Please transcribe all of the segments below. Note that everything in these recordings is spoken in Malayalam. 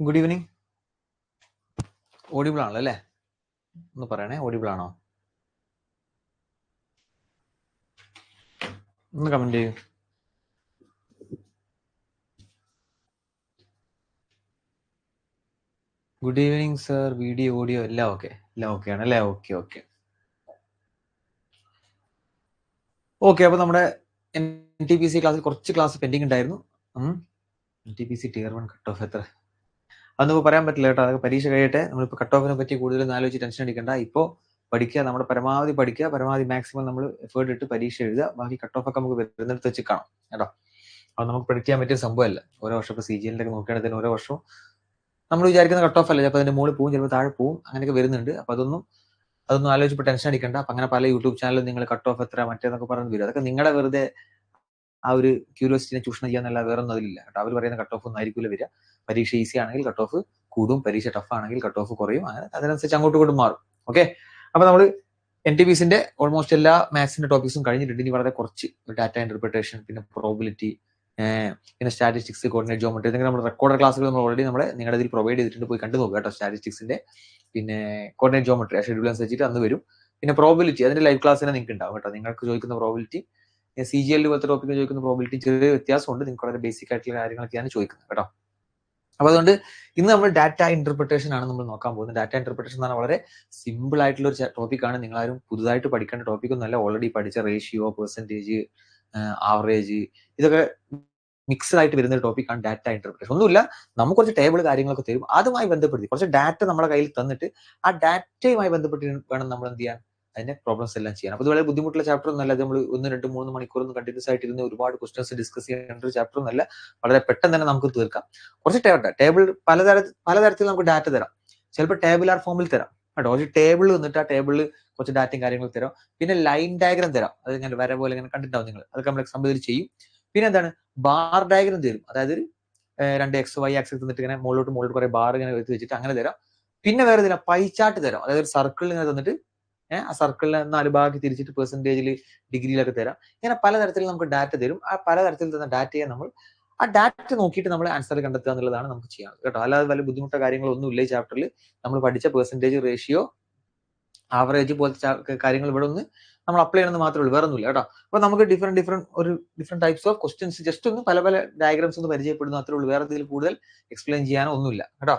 Good evening. ഓഡിബിൾ ആണല്ലോ അല്ലേ? ഒന്ന് പറയണേ, ഓഡിബിൾ ആണോ? ഒന്ന് കമന്റ് ചെയ്യൂ. Good evening sir. Video audio എല്ലാം ഓക്കെ? എല്ലാം ഓക്കെ ആണ് അല്ലേ? Okay okay okay. അപ്പൊ നമ്മുടെ NTPC ക്ലാസ്സിൽ കുറച്ച് ക്ലാസ് പെൻഡിങ് ഉണ്ടായിരുന്നു. NTPC Tier 1 കട്ട് ഓഫ് എത്ര അതൊന്നും പറയാൻ പറ്റില്ല കേട്ടോ. അതൊക്കെ പരീക്ഷ കഴിയട്ടെ. നമ്മളിപ്പോൾ കട്ട് ഓഫിനെ പറ്റി കൂടുതൽ ആലോചിച്ച് ടെൻഷൻ അടിക്കണ്ട. ഇപ്പോൾ പഠിക്കുക, നമ്മുടെ പരമാവധി പഠിക്കുക, പരമാവധി മാക്സിമം നമ്മൾ എഫേർട്ട് ഇട്ട് പരീക്ഷ എഴുതുക. ബാക്കി കട്ട് ഓഫ് ഒക്കെ നമുക്ക് വരുന്നിടത്ത് വെച്ച് കാണാം കേട്ടോ. അത് നമുക്ക് പ്രഡിക്റ്റ് ചെയ്യാൻ പറ്റിയ സംഭവമല്ല. ഓരോ വർഷം ഇപ്പോൾ CGL ഒക്കെ നോക്കുകയാണെങ്കിൽ ഓരോ വർഷവും നമ്മൾ വിചാരിക്കുന്ന കട്ട് ഓഫ് അല്ല. ചിലപ്പോൾ അതിന്റെ മുകളിൽ പോവും, ചിലപ്പോൾ താഴെ പോവും, അങ്ങനെയൊക്കെ വരുന്നുണ്ട്. അപ്പൊ അതൊന്നും ആലോചിച്ചപ്പോൾ ടെൻഷൻ അടിക്കണ്ട. അപ്പൊ അങ്ങനെ പല യൂട്യൂബ് ചാനലും നിങ്ങൾ കട്ട് ഓഫ് എത്ര മറ്റേന്നൊക്കെ പറഞ്ഞു വരും. അതൊക്കെ നിങ്ങളുടെ വെറുതെ ആ ഒരു ക്യൂരിയോസിറ്റിനെ ചൂഷണം ചെയ്യാന്നല്ല, വേറെ ഒന്നും അതിലില്ല കേട്ടോ. അവർ പറയുന്ന കട്ട് ഓഫ് ഒന്നും ആയിരിക്കില്ല വരിക. പരീക്ഷ ഈസി ആണെങ്കിൽ കട്ട് ഓഫ് കൂടും, പരീക്ഷ ടഫ് ആണെങ്കിൽ കട്ട് ഓഫ് കുറയും. അങ്ങനെ അതിനനുസരിച്ച് അങ്ങോട്ടും ഇങ്ങോട്ടും മാറും. ഓക്കെ. അപ്പൊ നമ്മൾ NTPCന്റെ ഓൾമോസ്റ്റ് എല്ലാ മാത്സിന്റെ ടോപ്പിക്സും കഴിഞ്ഞിട്ടുണ്ട്. ഇനി വളരെ കുറച്ച് ഡാറ്റ ഇന്റർപ്രിട്ടേഷൻ, പിന്നെ പ്രോബിലിറ്റി, പിന്നെ സ്റ്റാറ്റിസ്റ്റിക്സ്, കോർഡിനേറ്റ് ജോമെട്രി, ഇതൊക്കെ നമ്മുടെ റെക്കോർഡ് ക്ലാസ്സുകൾ നമ്മൾ ഓൾറെഡി നിങ്ങളുടെ ഇതിൽ പ്രൊവൈഡ് ചെയ്തിട്ടുണ്ട്. പോയി കണ്ടു നോക്കുക കേട്ടോ. സ്റ്റാറ്റിസ്റ്റിക്സിന്റെ പിന്നെ കോർഡിനേറ്റ് ജോമെട്രി ഷെഡ്യൂൾ അനുസരിച്ചിട്ട് അന്ന് വരും. പിന്നെ പ്രോബിലിറ്റി അതിന്റെ ലൈവ് ക്ലാസ്സിനെ നിങ്ങൾക്ക് ഉണ്ടാവും കേട്ടോ. നിങ്ങൾക്ക് ചോദിക്കുന്ന പ്രോബിലിറ്റി CGL പോലത്തെ ടോപ്പിക്ക് ചോദിക്കുന്ന പ്രോബിലിറ്റി ചെറിയ വ്യത്യാസമുണ്ട്. നിങ്ങൾക്ക് വളരെ ബേസിക് ആയിട്ടുള്ള കാര്യങ്ങളൊക്കെയാണ് ചോദിക്കുന്നത് കേട്ടോ. അപ്പൊ അതുകൊണ്ട് ഇന്ന് നമ്മൾ ഡാറ്റ ഇന്റർപ്രിട്ടേഷൻ ആണ് നമ്മൾ നോക്കാൻ പോകുന്നത്. ഡാറ്റ ഇന്റർപ്രിട്ടേഷൻ എന്ന് പറഞ്ഞാൽ വളരെ സിമ്പിൾ ആയിട്ടുള്ള ഒരു ടോപ്പിക്കാണ്. നിങ്ങളാരും പുതുതായിട്ട് പഠിക്കേണ്ട ടോപ്പിക് ഒന്നല്ല. ഓൾറെഡി പഠിച്ച റേഷ്യോ, പെർസെന്റേജ്, ആവറേജ്, ഇതൊക്കെ മിക്സ്ഡ് ആയിട്ട് വരുന്ന ഒരു ടോപ്പിക്കാണ് ഡാറ്റ ഇന്റർപ്രിട്ടേഷൻ. ഒന്നുമില്ല, നമുക്ക് കുറച്ച് ടേബിൾ കാര്യങ്ങളൊക്കെ തരും. അതുമായി ബന്ധപ്പെടുത്തി കുറച്ച് ഡാറ്റ നമ്മുടെ കയ്യിൽ തന്നിട്ട് ആ ഡാറ്റയുമായി ബന്ധപ്പെട്ട് വേണം നമ്മൾ എന്ത് ചെയ്യാൻ, അതിന്റെ പ്രോബ്ലംസ് എല്ലാം ചെയ്യാൻ. അപ്പൊ ഇത് വളരെ ബുദ്ധിമുട്ടുള്ള ചാപ്റ്റർ ഒന്നല്ല. നമ്മൾ 1, 2, 3 മണിക്കൂറൊന്നും കണ്ടിന്യൂസ് ആയിട്ട് ഇരുന്ന് ഒരുപാട് ക്വസ്റ്റൻസ് ഡിസ്കസ് ചെയ്യേണ്ട ഒരു ചാപ്റ്റർ ഒന്നല്ല. വളരെ പെട്ടെന്ന് തന്നെ നമുക്ക് തീർക്കാം. കുറച്ച് ടേബിൾ പലതരത്തിൽ നമുക്ക് ഡാറ്റ തരാം. ചിലപ്പോൾ ടേബിളാർ ഫോമിൽ തരാം കേട്ടോ. കുറച്ച് ടേബിൾ വന്നിട്ട് ആ ടേബിളിൽ കുറച്ച് ഡാറ്റയും കാര്യങ്ങളും തരാം. പിന്നെ ലൈൻ ഡയഗ്രാം തരാം. അത് ഇങ്ങനെ വര പോലെ ഇങ്ങനെ കണ്ടിട്ടുണ്ടാവും നിങ്ങൾ. അതൊക്കെ നമ്മൾ എക്സാമ്പിൾ ചെയ്യും. പിന്നെ എന്താണ്, ബാർ ഡയഗ്രാം തരും. അതായത് 2 XY ആക്സിസ് തന്നിട്ട് ഇങ്ങനെ മുകളിലോട്ട് കുറെ ബാർ ഇങ്ങനെ വെച്ചിട്ട് അങ്ങനെ തരാം. പിന്നെ വേറെ ഇതില്ല, പൈ ചാർട്ട് തരാം. അതായത് ഒരു സർക്കിൾ ഇങ്ങനെ തന്നിട്ട് ആ സർക്കിളിനെ 4 ഭാഗത്ത് തിരിച്ചിട്ട് പെർസെന്റേജിൽ, ഡിഗ്രിയിലൊക്കെ തരാം. ഇങ്ങനെ പലതരത്തിൽ നമുക്ക് ഡാറ്റ തരും. ആ പലതരത്തിൽ തന്ന ഡാറ്റയെ നമ്മൾ ആ ഡാറ്റ നോക്കിയിട്ട് നമ്മൾ ആൻസർ കണ്ടെത്തുക എന്നുള്ളതാണ് നമുക്ക് ചെയ്യാനുള്ളത് കേട്ടോ. അല്ലാതെ വലിയ ബുദ്ധിമുട്ടോ കാര്യങ്ങളൊന്നും ഇല്ല ഈ ചാപ്റ്ററിൽ. നമ്മൾ പഠിച്ച പെർസെന്റേജ്, റേഷ്യോ, ആവറേജ് പോലത്തെ കാര്യങ്ങൾ ഇവിടെ ഒന്ന് നമ്മൾ അപ്ലൈ ചെയ്യണമെന്ന് മാത്രമേ ഉള്ളൂ, വേറെ ഒന്നുമില്ല കേട്ടോ. അപ്പൊ നമുക്ക് different types of questions just ഒന്ന് പല ഡയഗ്രാംസ് ഒന്ന് പരിചയപ്പെടുന്നു അത്രേ ഉള്ളൂ. വേറെ ഇതിൽ കൂടുതൽ എക്സ്പ്ലെയിൻ ചെയ്യാനോ ഒന്നുമില്ല കേട്ടോ.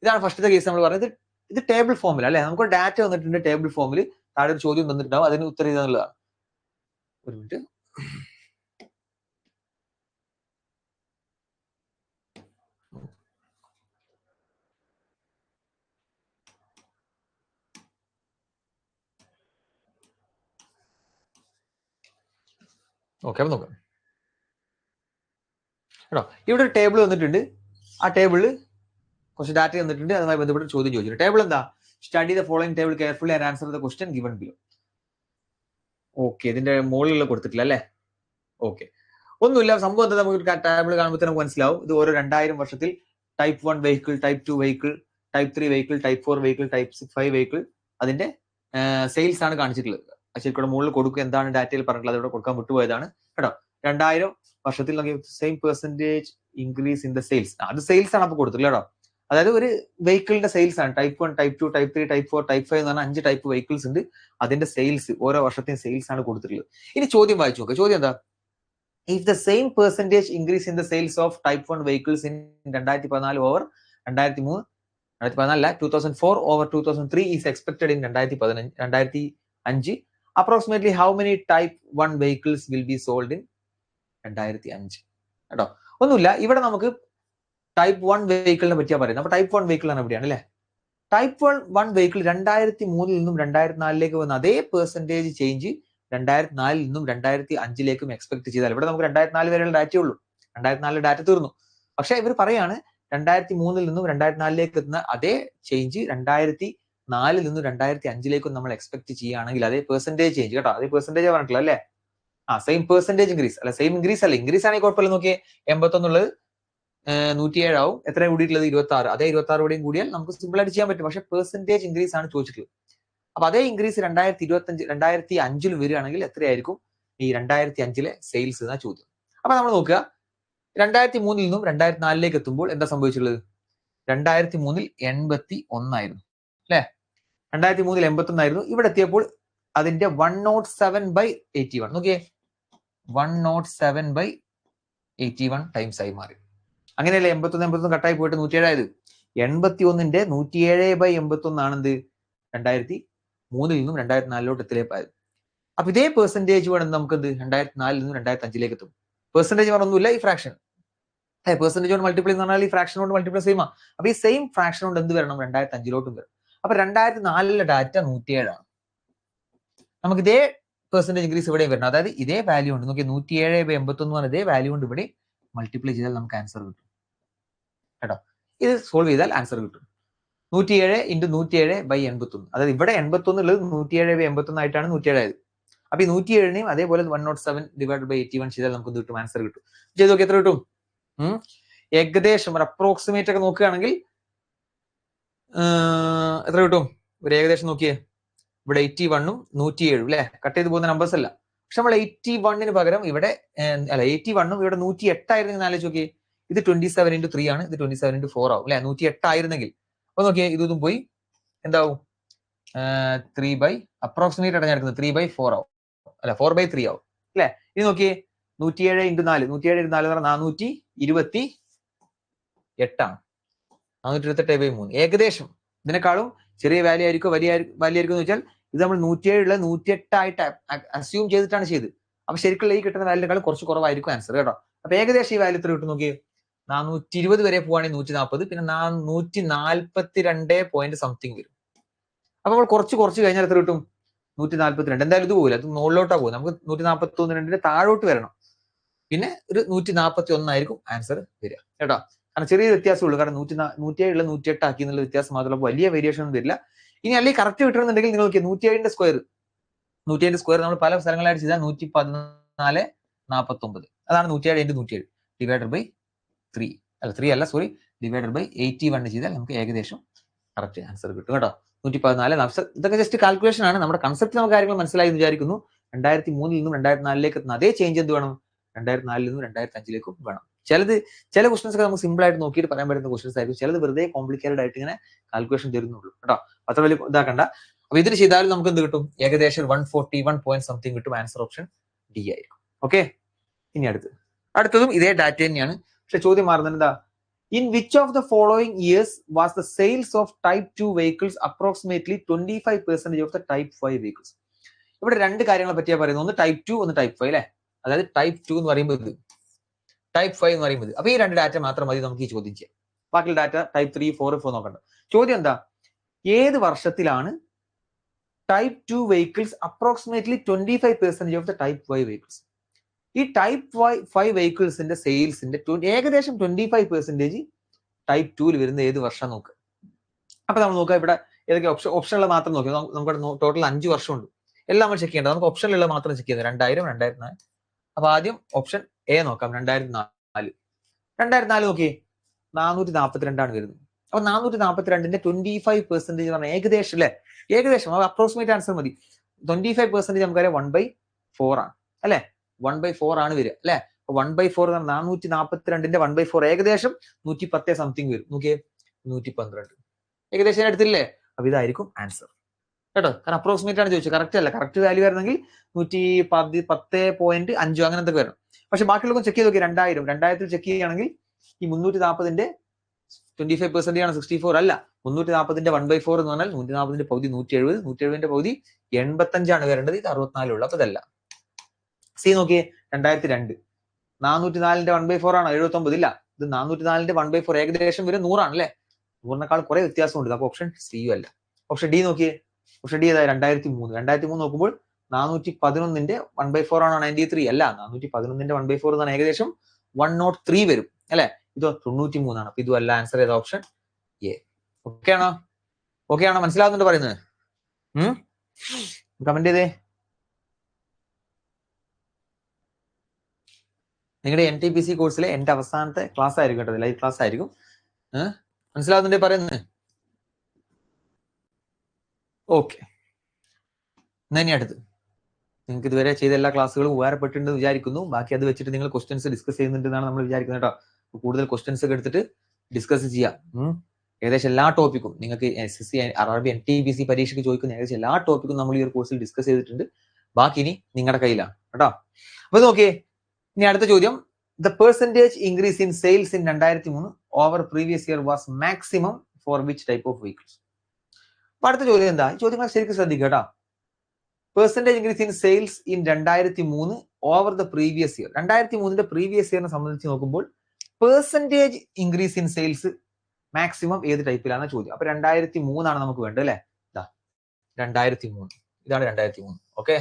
ഇതാണ് ഫസ്റ്റത്തെ കേസ് നമ്മൾ പറഞ്ഞത്. ഇത് ടേബിൾ ഫോമിൽ അല്ലെ, നമുക്ക് ഡാറ്റ വന്നിട്ടുണ്ട് ടേബിൾ ഫോമിൽ. താഴെ ഒരു ചോദ്യം തന്നിട്ടുണ്ടാവും, അതിന് ഉത്തരം എഴുതാനുള്ളതാണ്. ഒരു മിനിറ്റ്. ഓക്കെ, അപ്പൊ നോക്കാം കേട്ടോ. ഇവിടെ ഒരു ടേബിൾ വന്നിട്ടുണ്ട്. ആ ടേബിളിൽ കുറച്ച് ഡാറ്റ തന്നിട്ടുണ്ട്. അതുമായി ബന്ധപ്പെട്ട് ചോദ്യം ചോദിച്ചിട്ടുണ്ട്. ടേബിൾ എന്താ? Study the following table carefully and answer the question given below. Okay, ഇതിന്റെ മുകളിലുള്ള കൊടുത്തിട്ടില്ല അല്ലേ? ഓക്കെ, ഒന്നുമില്ല. സംഭവം എന്താ, നമുക്ക് ടേബിൾ കാണുമ്പോൾ നമുക്ക് മനസ്സിലാവും. ഇത് ഓരോ 2000 വർഷത്തിൽ type 1 vehicle, type 2 vehicle, type 3 vehicle, type 4 vehicle, type 5 vehicle, അതിന്റെ സെയിൽസ് ആണ് കാണിച്ചിട്ടുള്ളത്. ശരിക്കും മുകളിൽ കൊടുക്കുക എന്താണ് ഡാറ്റയിൽ പറഞ്ഞിട്ടുള്ളത്, ഇവിടെ കൊടുക്കാൻ വിട്ടുപോയതാണ് കേട്ടോ. 2000 വർഷത്തിൽ same percentage increase in the sales, അത് സെയിൽസ് ആണ് അപ്പൊ കൊടുത്തിട്ടുള്ളത് കേട്ടോ. അതായത് ഒരു വെഹിക്കിളിന്റെ സെയിൽസ് ആണ്. Type 1, type 2, type 3, type 4, type 5 എന്ന് പറഞ്ഞാൽ 5 ടൈപ്പ് വെഹിക്കിൾസ് ഉണ്ട്. അതിന്റെ സെയിൽസ്, ഓരോ വർഷത്തെയും സെയിൽസ് ആണ് കൊടുത്തിട്ടുള്ളത്. ഇനി ചോദ്യം വായിച്ചു നോക്കുക. ചോദ്യം എന്താ? If the same percentage increase in the sales of type 1 vehicles in 2014 over 2004 over 2003 is expected in 2005, approximately how many type 1 vehicles will be sold in 2005? കേട്ടോ, ഒന്നുമില്ല. ഇവിടെ നമുക്ക് ടൈപ്പ് 1 വെഹിക്കിളിനെ പറ്റിയാ പറയുന്നത്. അപ്പൊ ടൈപ്പ് 1 വെഹിക്കിൾ ആണ് എവിടെയാണ് അല്ലെ? ടൈപ്പ് 1 വെഹിക്കിൾ 2003 നിന്നും 2004 വന്ന അതേ പെർസെന്റേജ് ചേഞ്ച് 2004 നിന്നും 2005 എക്സ്പെക്ട് ചെയ്താൽ, ഇവിടെ നമുക്ക് 2004 വരെയുള്ള ഡാറ്റ ഉള്ളൂ. 2004 ഡാറ്റ തീർന്നു. പക്ഷെ ഇവർ പറയാണ് 2003 നിന്നും 2004 എത്തുന്ന അതേ ചേഞ്ച് 2004 നിന്നും 2005 നമ്മൾ എക്സ്പെക്ട് ചെയ്യുകയാണെങ്കിൽ അതേ പെർസെന്റേജ് ചേഞ്ച് കേട്ടോ, അതേ പെർസെന്റേജ് പറഞ്ഞിട്ടില്ല അല്ലേ? സെയിം പെർസെന്റേജ് ഇൻക്രീസ് അല്ല, സെയിം ഇൻക്രീസ് അല്ല. ഇൻക്രീസ് ആണെങ്കിൽ കുഴപ്പമില്ല. നോക്കിയേ, 81 107 ആവും. എത്ര കൂടിയിട്ടുള്ളത്? 26. അതേ 26 കൂടിയും കൂടിയാൽ നമുക്ക് സിമ്പിൾ ആയിട്ട് ചെയ്യാൻ പറ്റും. പക്ഷെ പെർസെന്റേജ് ഇൻക്രീസ് ആണ് ചോദിച്ചിട്ടുള്ളത്. അപ്പൊ അതേ ഇൻക്രീസ് 2005 വരികയാണെങ്കിൽ എത്രയായിരിക്കും ഈ 2005 സെയിൽസ് എന്നാ ചോദ്യം. അപ്പൊ നമ്മൾ നോക്കുക, 2003 നിന്നും 2004 എത്തുമ്പോൾ എന്താ സംഭവിച്ചിട്ടുള്ളത്? 2003 81 അല്ലെ? 2003 81 ഇവിടെ എത്തിയപ്പോൾ അതിന്റെ 107/81 നോക്കിയേ, 107/81 ടൈംസ് ആയി മാറി. അങ്ങനെയല്ലേ 81 കട്ടായി പോയിട്ട് 107 ആയത്. 81ന്റെ 107/81 ആണെന്ത് 2003 നിന്നും 2004 എത്തിലേപ്പായത്. അപ്പൊ ഇതേ പെർസെന്റേജ് വേണം നമുക്ക് എന്ത് 2004 നിന്നും 2005 എത്തും. പെർസെന്റേജ് പറഞ്ഞൊന്നുമില്ല, ഈ ഫ്രാക്ഷൻ പെർസെന്റേജ് കൊണ്ട് മൾട്ടിപ്ലൈ എന്ന് പറഞ്ഞാൽ ഈ ഫ്രാക്ഷൻ കൊണ്ട് മൾട്ടിപ്ലൈ ചെയ്യുക. അപ്പൊ ഈ സെയിം ഫ്രാക്ഷൻ കൊണ്ട് എന്ത് വരണം 2005 വരും. അപ്പൊ 2004 ഡാറ്റ 107 ആണ്. നമുക്ക് ഇതേ പെർസെന്റേജ് ഇൻക്രീസ് ഇവിടെ വരണം. അതായത് ഇതേ വാല്യൂ ഉണ്ട് നോക്കി 107/81 പറഞ്ഞ ഇതേ വാല്യൂ കൊണ്ട് ഇവിടെ മൾട്ടിപ്ലൈ ചെയ്താൽ നമുക്ക് ആൻസർ കിട്ടും കേട്ടോ. ഇത് സോൾവ് ചെയ്താൽ ആൻസർ കിട്ടും. 107 × 107/81. അതായത് ഇവിടെ 81 ഉള്ളത് 107/81 ആയിട്ടാണ് 107 ആയത്. അപ്പൊ ഈ 107നെയും അതേപോലെ 107/81 ചെയ്താൽ നമുക്ക് കിട്ടും, ആൻസർ കിട്ടും. ചെയ്ത് നോക്കി എത്ര കിട്ടും? ഏകദേശം ഒരു അപ്രോക്സിമേറ്റ് ഒക്കെ നോക്കുകയാണെങ്കിൽ എത്ര കിട്ടും? ഒരു ഏകദേശം നോക്കിയേ, ഇവിടെ 81ഉം 107 അല്ലെ, കട്ട് ചെയ്ത് പോകുന്ന നമ്പേഴ്സ് അല്ല. പക്ഷെ നമ്മൾ 81ന് പകരം ഇവിടെ 81ഉം ഇവിടെ 108 ആയിരുന്നെങ്കിൽ ആലോചിച്ച് നോക്കിയേ, ഇത് 27 × 3 ആണ്, ഇത് 27 × 4 ആവും അല്ലെ. 108 ആയിരുന്നെങ്കിൽ അപ്പൊ നോക്കിയേ ഇതും പോയി എന്താവും 3 അപ്രോക്സിമേറ്റ് ആയിട്ട് ഞാൻ എടുക്കുന്നത് 3/4 ആവും അല്ല 4/3 ആവും അല്ലെ. ഇത് നോക്കിയേ 107 × 4 107 × 4 എന്ന് പറഞ്ഞാൽ 428 ആണ്. 428/3 ഏകദേശം ഇതിനേക്കാളും ചെറിയ വാല്യൂ ആയിരിക്കും വലിയ വാല്യൂ ആയിരിക്കും എന്ന് വെച്ചാൽ ഇത് നമ്മൾ 107 108 ആയിട്ട് അസ്യൂം ചെയ്തിട്ടാണ് ചെയ്ത്. അപ്പൊ ശരിക്കുള്ള ഈ കിട്ടുന്ന വാല്യൂനേക്കാളും കുറച്ച് കുറവായിരിക്കും ആൻസർ കേട്ടോ. അപ്പൊ ഏകദേശം ഈ വാല്യൂ എത്ര കിട്ടും നോക്കിയേ, 420 വരെ പോവാണെങ്കിൽ 140, പിന്നെ 142 പോയിന്റ് സംതിങ് വരും. അപ്പൊ നമ്മൾ കുറച്ച് കഴിഞ്ഞാൽ എത്ര കിട്ടും? 142. എന്തായാലും ഇത് പോകില്ല, അത് മുകളിലോട്ടാ പോകും. നമുക്ക് 141 താഴോട്ട് വരണം. പിന്നെ ഒരു 141 ആയിരിക്കും ആൻസർ വരിക കേട്ടോ. കാരണം ചെറിയ വ്യത്യാസമുള്ളൂ. കാരണം 107 108 ആക്കി എന്നുള്ള വ്യത്യാസം മാത്രമല്ല, വലിയ വേരിയേഷൻ ഒന്നും വരില്ല. ഇനി അല്ലെങ്കിൽ കറക്റ്റ് കിട്ടണമെന്നുണ്ടെങ്കിൽ നിങ്ങൾ നോക്കിയാൽ 107ന്റെ സ്ക്വയർ നമ്മൾ പല സ്ഥലങ്ങളായിട്ട് ചെയ്താൽ 114/49. അതാണ് 107 × 107 /3 അല്ല 3 അല്ല സോറി /81 ചെയ്താൽ നമുക്ക് ഏകദേശം കറക്റ്റ് ആൻസർ കിട്ടും കേട്ടോ. 114. ഇതൊക്കെ ജസ്റ്റ് കാൽക്കുലേഷൻ ആണ്. നമ്മുടെ കൺസെപ്റ്റ് നമുക്ക് കാര്യങ്ങൾ മനസ്സിലായി എന്ന് വിചാരിക്കുന്നു. 2003 നിന്നും 2004 എത്തുന്ന അതേ ചേഞ്ച് എന്ത് വേണം 2004 നിന്നും 2005 വേണം. ചില ക്വസ്റ്റൻസ് ഒക്കെ നമുക്ക് സിമ്പിൾ ആയിട്ട് നോക്കിയിട്ട് പറയാൻ പറ്റുന്ന ക്വസ്റ്റൻസ് ആയിരിക്കും. ചിലത് വെറുതെ കോംപ്ലിക്കേറ്റഡ് ആയിട്ട് ഇങ്ങനെ കാൽക്കുലേഷൻ തരുന്നുള്ളൂ കേട്ടോ. അത്ര വലിയ ഇതാക്കണ്ട. അപ്പൊ ഇതിന് ചെയ്താലും നമുക്ക് എന്ത് കിട്ടും? ഏകദേശം 141 പോയിന്റ് സംതിങ് കിട്ടും. ആൻസർ ഓപ്ഷൻ ഡി ആയിരിക്കും. ഓക്കെ, ഇനി അടുത്തതും ഇതേ ഡാറ്റ തന്നെയാണ്. പക്ഷെ ചോദ്യം മാറുന്നത് എന്താ? In which of the following years was the sales of type 2 vehicles approximately 25% of the type 5 vehicles? ഇവിടെ രണ്ട് കാര്യങ്ങളെ പറ്റിയാ പറയുന്നത്. ഒന്ന് ടൈപ്പ് 2, ഒന്ന് ടൈപ്പ് 5 അല്ലെ. അതായത് ടൈപ്പ് 2 എന്ന് പറയുമ്പോൾ ഇത്, ടൈപ്പ് 5 എന്ന് പറയുമ്പോൾ. അപ്പൊ ഈ രണ്ട് ഡാറ്റ മാത്രം മതി നമുക്ക് ഈ ചോദ്യം ചെയ്യാം. ബാക്കി ഡാറ്റ ടൈപ്പ് 3, 4, 4 നോക്കണ്ട. ചോദ്യം എന്താ? ഏത് വർഷത്തിലാണ് type 2 vehicles approximately 25% of the type 5 vehicles? ഈ ടൈപ്പ് 5 വെഹിക്കിൾസിന്റെ സെയിൽസിന്റെ ഏകദേശം 25% ടൈപ്പ് 2 വരുന്ന ഏത് വർഷം നോക്കുക. അപ്പൊ നമ്മൾ നോക്കുക ഇവിടെ ഏതൊക്കെ ഓപ്ഷനുകൾ മാത്രം നോക്കി. നമുക്ക് ടോട്ടൽ 5 വർഷമുണ്ട്. എല്ലാം നമ്മൾ ചെക്ക് ചെയ്യേണ്ടത്. നമുക്ക് ഓപ്ഷനിലുള്ള മാത്രം ചെക്ക് ചെയ്യുന്നത് 2000, 2004. അപ്പൊ ആദ്യം ഓപ്ഷൻ എ നോക്കാം. 2004 നോക്കി 442 ആണ് വരുന്നത്. അപ്പൊ 442ന്റെ 25% പറഞ്ഞാൽ ഏകദേശം അല്ലെ, ഏകദേശം അപ്രോക്സിമേറ്റ് ആൻസർ മതി. 25% നമുക്കറിയാം 1/4 ആണ് അല്ലെ. 1/4 ആണ് വരിക അല്ലെ. 1/4 442ന്റെ 1/4 ഏകദേശം 110 സംതിങ് വരും. നോക്കിയേ 112 ഏകദേശം എടുത്തില്ലേ. അപ്പൊ ഇതായിരിക്കും ആൻസർ കേട്ടോ. കാരണം അപ്രോക്സിമേറ്റ് ആണ് ചോദിച്ചത്, കറക്റ്റ് അല്ല. കറക്റ്റ് വാല്യൂ ആയിരുന്നെങ്കിൽ 110.5 അങ്ങനെ എന്തൊക്കെ വരണം. പക്ഷെ ബാക്കിയുള്ളവർക്ക് ചെക്ക് ചെയ്ത് നോക്കി 2000 ചെക്ക് ചെയ്യുകയാണെങ്കിൽ ഈ 340ന്റെ 25% ആണ് 64 അല്ല. 340ന്റെ 1/4 എന്ന് പറഞ്ഞാൽ 140ന്റെ പകുതി 170, 170ന്റെ പകുതി 85 ആണ് വരേണ്ടത്. ഇത് 64 ഉള്ളു. അപ്പൊ ഇതല്ല. സി നോക്കിയേ 2002 404ന്റെ 1/4 ആണ് 79 ഇല്ല. ഇത് 404ന്റെ 1/4 ഏകദേശം വരും 100 ആണ് അല്ലെ. 100-നേക്കാൾ കുറെ വ്യത്യാസമുണ്ട്. അപ്പൊ ഓപ്ഷൻ സിയും അല്ല. ഓപ്ഷൻ ഡി നോക്കിയേ. ഓപ്ഷൻ ഡി ഏതാ? 2003 നോക്കുമ്പോൾ 411ന്റെ 1/4 ആണോ 93 അല്ല. 411ന്റെ 1/4 എന്നാണ് ഏകദേശം 103 വരും അല്ലെ. ഇത് 93 ആണ്. അപ്പൊ ഇതും അല്ല. ആൻസർ ചെയ്ത ഓപ്ഷൻ എ. ഓക്കെ ആണോ? മനസ്സിലാവുന്നുണ്ട് പറയുന്നത്? കമന്റ് ചെയ്തേ. നിങ്ങളുടെ NTPC കോഴ്സിലെ എന്റെ അവസാനത്തെ ക്ലാസ് ആയിരിക്കും കേട്ടോ. ലൈവ് ക്ലാസ് ആയിരിക്കും. മനസ്സിലാവുന്നുണ്ടേ പറയുന്നത്? ഓക്കെ, ഇനി അടുത്ത് നിങ്ങൾക്ക് ഇതുവരെ ചെയ്ത എല്ലാ ക്ലാസ്സുകളും ഉപകാരപ്പെട്ടിട്ടുണ്ടെന്ന് വിചാരിക്കുന്നു. ബാക്കി അത് വെച്ചിട്ട് നിങ്ങൾ ക്വസ്റ്റ്യൻസ് ഡിസ്കസ് ചെയ്യുന്നുണ്ടെന്നാണ് നമ്മൾ വിചാരിക്കുന്നത് കേട്ടോ. കൂടുതൽ ക്വസ്റ്റ്യൻസ് ഒക്കെ എടുത്തിട്ട് ഡിസ്കസ് ചെയ്യാം. ഏകദേശം എല്ലാ ടോപ്പിക്കും നിങ്ങൾക്ക് SSC RRB NTPC പരീക്ഷയ്ക്ക് ചോദിക്കുന്ന ഏകദേശം എല്ലാ ടോപ്പിക്കും നമ്മൾ ഈ ഒരു കോഴ്സിൽ ഡിസ്കസ് ചെയ്തിട്ടുണ്ട്. ബാക്കി ഇനി നിങ്ങളുടെ കയ്യിലാണ് കേട്ടോ. അപ്പൊ നോക്കിയേ, ഇനി അടുത്ത ചോദ്യം, the percentage increase in sales in 2003 over previous year was maximum for which type of vehicles. അപ്പൊ അടുത്ത ചോദ്യം എന്താ? ഈ ചോദ്യങ്ങൾ ശരിക്കും ശ്രദ്ധിക്കുക കേട്ടോ. Percentage increase in sales in 2003 over the previous year. 2003 previous ഇയറിനെ സംബന്ധിച്ച് നോക്കുമ്പോൾ percentage increase in sales maximum ഏത് ടൈപ്പിലാണ് ചോദ്യം. അപ്പൊ 2003 ആണ് നമുക്ക് വേണ്ടത് അല്ലെ. 2003 ഇതാണ് 2003. ഓക്കെ,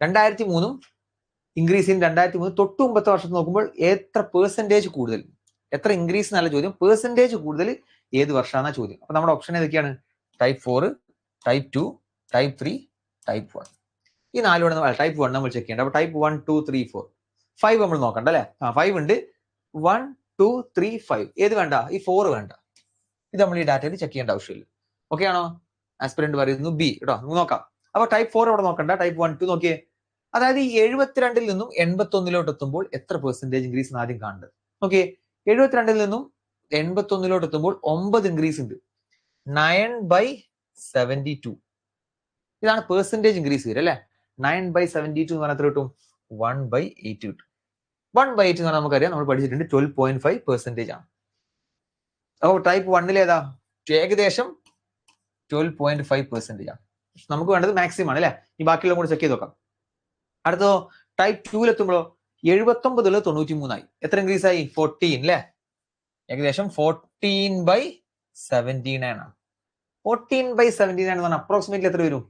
2003 ഇൻക്രീസ് ഇൻ 2003 തൊട്ട് മുമ്പത്തെ വർഷത്ത് നോക്കുമ്പോൾ എത്ര പെർസെന്റേജ് കൂടുതൽ, എത്ര ഇൻക്രീസ് എന്നല്ല ചോദ്യം, പെർസെന്റേജ് കൂടുതൽ ഏത് വർഷമാണ് ചോദ്യം. അപ്പൊ നമ്മുടെ ഓപ്ഷൻ ഏതൊക്കെയാണ്? Type 4, type 2, type 3, type 1. ഈ നാലുകൊണ്ട് ടൈപ്പ് 1 നമ്മൾ ചെക്ക് ചെയ്യേണ്ട. അപ്പൊ ടൈപ്പ് 1, 2, 3, 4, 5 നമ്മൾ നോക്കണ്ട അല്ലെ. 5 ഉണ്ട്. 1, 2, 3, 5 ഏത് വേണ്ട? ഈ 4 വേണ്ട. ഇത് നമ്മൾ ഈ ഡാറ്റയിൽ ചെക്ക് ചെയ്യേണ്ട ആവശ്യമില്ല. ഓക്കെ ആണോ? ആസ്പിരന്റ് പറയുന്നു ബി കേട്ടോ. നമുക്ക് നോക്കാം. അപ്പൊ ടൈപ്പ് 4 അവിടെ നോക്കണ്ട. ടൈപ്പ് 1, 2 നോക്കിയേ. അതായത് ഈ 72 നിന്നും 81 എത്തുമ്പോൾ എത്ര പെർസെന്റേജ് ഇൻക്രീസ് ആദ്യം കാണേണ്ടത്. ഓക്കെ, 72 നിന്നും 81 എത്തുമ്പോൾ 9 ഇൻക്രീസ് ഉണ്ട്. 9/72 ഇതാണ് പെർസെന്റേജ് ഇൻക്രീസ് വരും അല്ലെ. 9/72 എന്ന് പറഞ്ഞാൽ എത്ര കിട്ടും? 1/8 കിട്ടും. 1/8 എന്ന് പറഞ്ഞാൽ നമുക്കറിയാം, നമ്മൾ പഠിച്ചിട്ടുണ്ട് 12.5% ആണ്. അപ്പോൾ ടൈപ്പ് 1 ഏതാ? ഏകദേശം 12.5% ആണ്. നമുക്ക് വേണ്ടത് മാക്സിമം ആണ് അല്ലെ. ഈ ബാക്കിയുള്ള കൂടെ ചെക്ക് ചെയ്ത് നോക്കാം. അടുത്തോ ടൈപ്പ് 2 എത്തുമ്പോഴോ 79 93 ആയി. എത്ര ഇൻക്രീസ് ആയി? 14 അല്ലെ. ഏകദേശം 14/79 ആണ്. 14/79 എന്ന് പറഞ്ഞാൽ അപ്രോക്സിമേറ്റ്ലി എത്ര വരും?